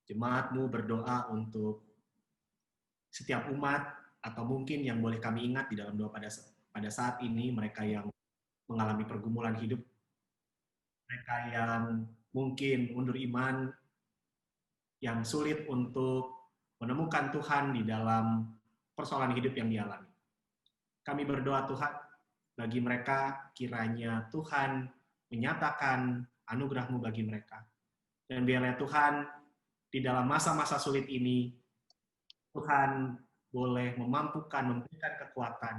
jemaat-Mu berdoa untuk setiap umat, atau mungkin yang boleh kami ingat di dalam doa pada saat ini, mereka yang mengalami pergumulan hidup, mereka yang mungkin mundur iman, yang sulit untuk menemukan Tuhan di dalam persoalan hidup yang dialami. Kami berdoa Tuhan, bagi mereka kiranya Tuhan menyatakan anugerah-Mu bagi mereka. Dan biarlah Tuhan, di dalam masa-masa sulit ini, Tuhan boleh memampukan, memberikan kekuatan,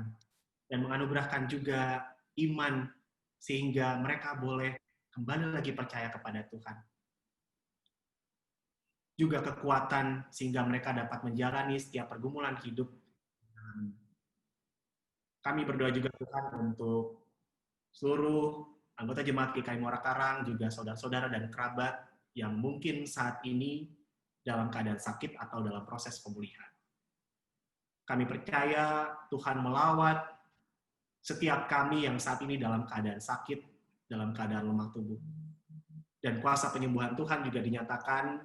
dan menganugerahkan juga iman, sehingga mereka boleh kembali lagi percaya kepada Tuhan. Juga kekuatan sehingga mereka dapat menjalani setiap pergumulan hidup. Kami berdoa juga Tuhan untuk seluruh anggota jemaat GKI Muara Karang, juga saudara-saudara dan kerabat yang mungkin saat ini dalam keadaan sakit atau dalam proses pemulihan. Kami percaya Tuhan melawat setiap kami yang saat ini dalam keadaan sakit, dalam keadaan lemah tubuh. Dan kuasa penyembuhan Tuhan juga dinyatakan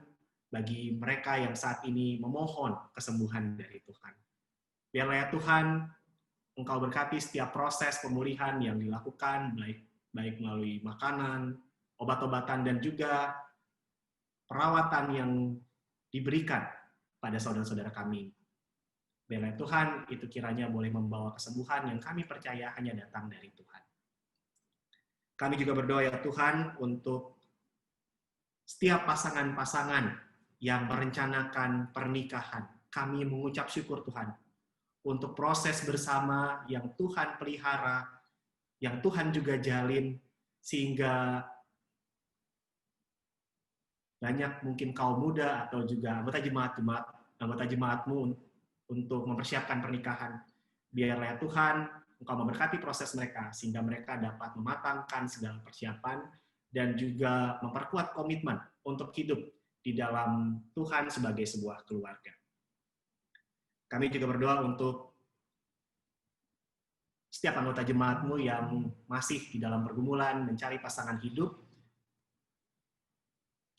bagi mereka yang saat ini memohon kesembuhan dari Tuhan. Biarlah ya Tuhan, Engkau berkati setiap proses pemulihan yang dilakukan, baik melalui makanan, obat-obatan, dan juga perawatan yang diberikan pada saudara-saudara kami. Biarlah Tuhan, itu kiranya boleh membawa kesembuhan yang kami percaya hanya datang dari Tuhan. Kami juga berdoa ya Tuhan untuk setiap pasangan-pasangan yang merencanakan pernikahan. Kami mengucap syukur Tuhan untuk proses bersama yang Tuhan pelihara yang Tuhan juga jalin, sehingga banyak mungkin kaum muda atau juga anggota jemaatmu untuk mempersiapkan pernikahan. Biarlah Tuhan Engkau memberkati proses mereka, sehingga mereka dapat mematangkan segala persiapan dan juga memperkuat komitmen untuk hidup di dalam Tuhan sebagai sebuah keluarga. Kami juga berdoa untuk setiap anggota jemaatmu yang masih di dalam pergumulan, mencari pasangan hidup.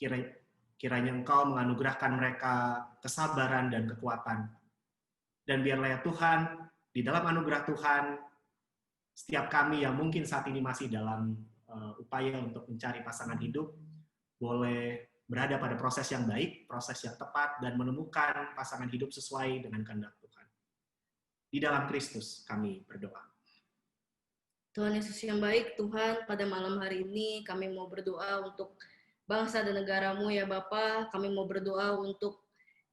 Kiranya Engkau menganugerahkan mereka kesabaran dan kekuatan. Dan biarlah ya Tuhan, di dalam anugerah Tuhan, setiap kami yang mungkin saat ini masih dalam upaya untuk mencari pasangan hidup, boleh berada pada proses yang baik, proses yang tepat, dan menemukan pasangan hidup sesuai dengan kehendak Tuhan. Di dalam Kristus kami berdoa. Tuhan Yesus yang baik, Tuhan, pada malam hari ini kami mau berdoa untuk bangsa dan negara-Mu ya Bapa. Kami mau berdoa untuk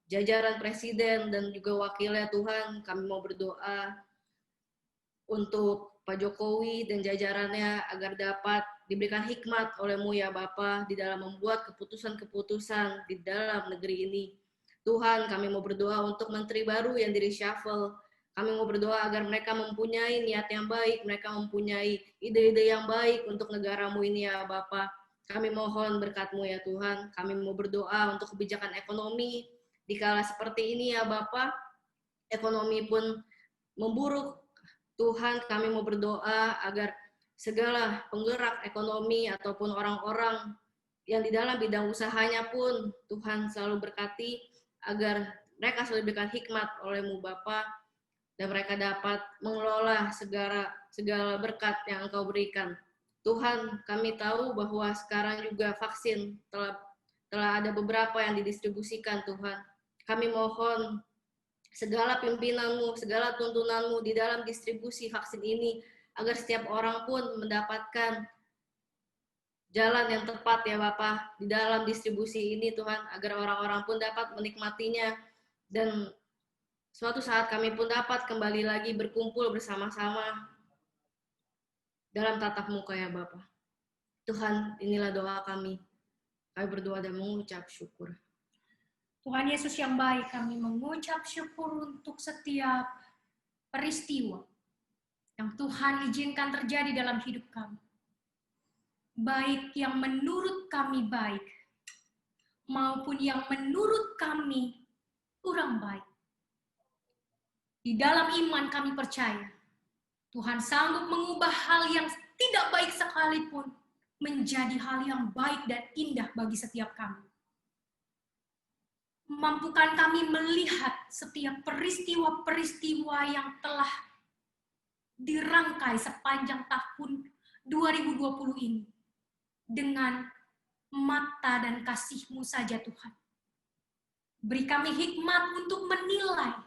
jajaran Presiden dan juga wakilnya Tuhan. Kami mau berdoa untuk Pak Jokowi dan jajarannya agar dapat diberikan hikmat oleh-Mu ya Bapa di dalam membuat keputusan-keputusan di dalam negeri ini. Tuhan, kami mau berdoa untuk menteri baru yang di-reshuffle. Kami mau berdoa agar mereka mempunyai niat yang baik, mereka mempunyai ide-ide yang baik untuk negara-Mu ini ya Bapa. Kami mohon berkat-Mu ya Tuhan. Kami mau berdoa untuk kebijakan ekonomi di kala seperti ini ya Bapa. Ekonomi pun memburuk. Tuhan, kami mau berdoa agar segala penggerak ekonomi ataupun orang-orang yang di dalam bidang usahanya pun Tuhan selalu berkati agar mereka selalu diberikan hikmat oleh-Mu Bapa dan mereka dapat mengelola segala berkat yang Engkau berikan. Tuhan, kami tahu bahwa sekarang juga vaksin telah ada beberapa yang didistribusikan Tuhan. Kami mohon segala pimpinan-Mu, segala tuntunan-Mu di dalam distribusi vaksin ini, agar setiap orang pun mendapatkan jalan yang tepat ya Bapak, di dalam distribusi ini Tuhan, agar orang-orang pun dapat menikmatinya, dan suatu saat kami pun dapat kembali lagi berkumpul bersama-sama dalam tatap muka ya Bapak. Tuhan, inilah doa kami. Kami berdoa dan mengucap syukur. Tuhan Yesus yang baik, kami mengucap syukur untuk setiap peristiwa yang Tuhan izinkan terjadi dalam hidup kami. Baik yang menurut kami baik, maupun yang menurut kami kurang baik. Di dalam iman kami percaya, Tuhan sanggup mengubah hal yang tidak baik sekalipun menjadi hal yang baik dan indah bagi setiap kami. Mampukan kami melihat setiap peristiwa-peristiwa yang telah dirangkai sepanjang tahun 2020 ini dengan mata dan kasih-Mu saja Tuhan. Beri kami hikmat untuk menilai,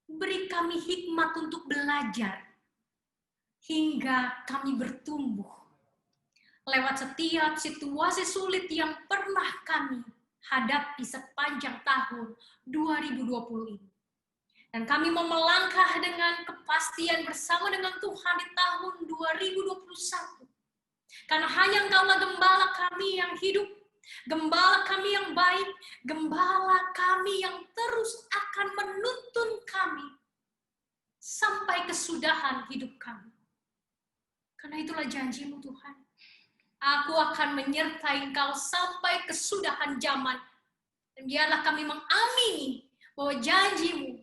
beri kami hikmat untuk belajar, hingga kami bertumbuh lewat setiap situasi sulit yang pernah kami hadapi sepanjang tahun 2020 ini. Dan kami mau melangkah dengan kepastian bersama dengan Tuhan di tahun 2021. Karena hanya Engkaulah gembala kami yang hidup, gembala kami yang baik, gembala kami yang terus akan menuntun kami sampai kesudahan hidup kami. Karena itulah janji-Mu Tuhan. Aku akan menyertai Engkau sampai kesudahan zaman. Dan biarlah kami mengamini bahwa janji-Mu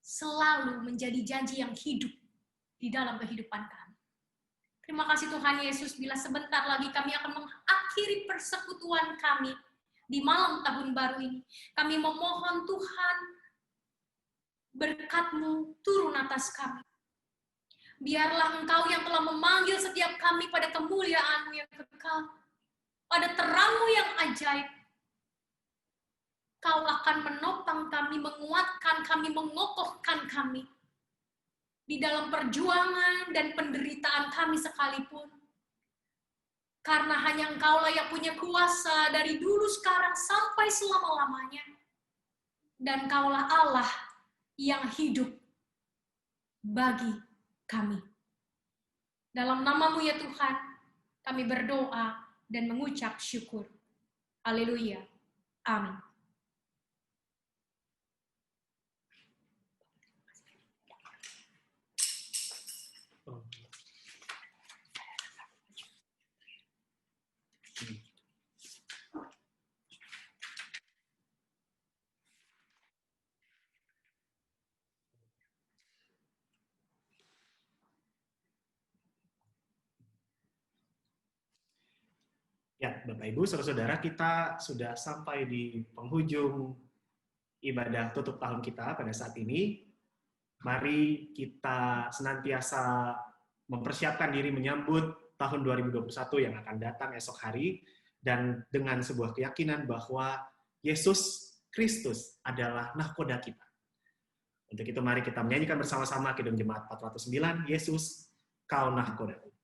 selalu menjadi janji yang hidup di dalam kehidupan kami. Terima kasih Tuhan Yesus, bila sebentar lagi kami akan mengakhiri persekutuan kami di malam tahun baru ini. Kami memohon Tuhan, berkat-Mu turun atas kami. Biarlah Engkau yang telah memanggil setiap kami pada kemuliaan-Mu yang kekal, pada terang-Mu yang ajaib. Kau akan menopang kami, menguatkan kami, mengokohkan kami di dalam perjuangan dan penderitaan kami sekalipun. Karena hanya Engkaulah yang punya kuasa dari dulu, sekarang, sampai selama-lamanya. Dan Engkaulah Allah yang hidup bagi kami. Dalam nama-Mu ya Tuhan, kami berdoa dan mengucap syukur. Haleluya. Amin. Ya, Bapak Ibu, saudara-saudara, kita sudah sampai di penghujung ibadah tutup tahun kita pada saat ini. Mari kita senantiasa mempersiapkan diri menyambut tahun 2021 yang akan datang esok hari, dan dengan sebuah keyakinan bahwa Yesus Kristus adalah nahkoda kita. Untuk itu mari kita menyanyikan bersama-sama Kidung Jemaat 409, Yesus, Kau nahkodaku.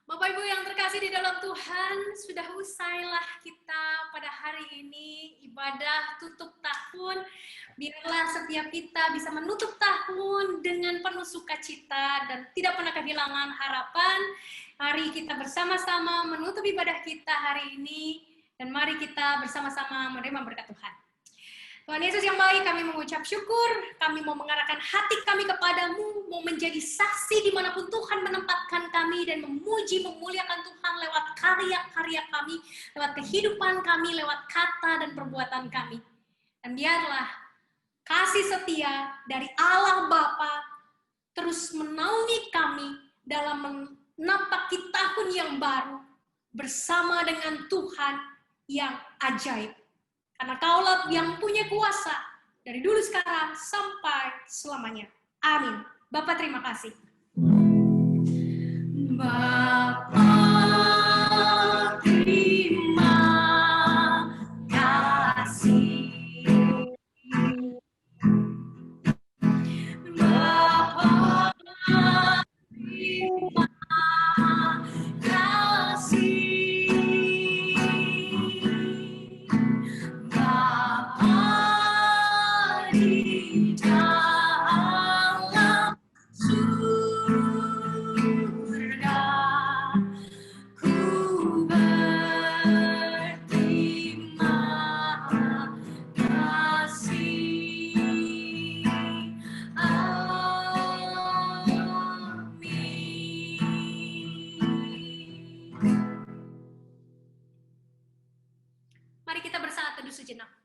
Bapak Ibu yang terkasih di dalam Tuhan, sudah usailah kita pada hari ini ibadah tutup tahun. Biarlah setiap kita bisa menutup tahun dengan penuh sukacita dan tidak pernah kehilangan harapan. Mari kita bersama-sama menutup ibadah kita hari ini, dan mari kita bersama-sama menerima berkat Tuhan. Tuhan Yesus yang baik, kami mengucap syukur, kami mau mengarahkan hati kami kepadamu, mau menjadi saksi dimanapun Tuhan menempatkan kami, dan memuji, memuliakan Tuhan lewat karya-karya kami, lewat kehidupan kami, lewat kata dan perbuatan kami. Dan biarlah kasih setia dari Allah Bapa terus menaungi kami dalam menapaki tahun yang baru bersama dengan Tuhan yang ajaib. Karena Kaulah yang punya kuasa dari dulu sekarang sampai selamanya. Amin. Bapak terima kasih. Bapa terima kasih. Bapa terima kasih. Di dalam surga. sejenak.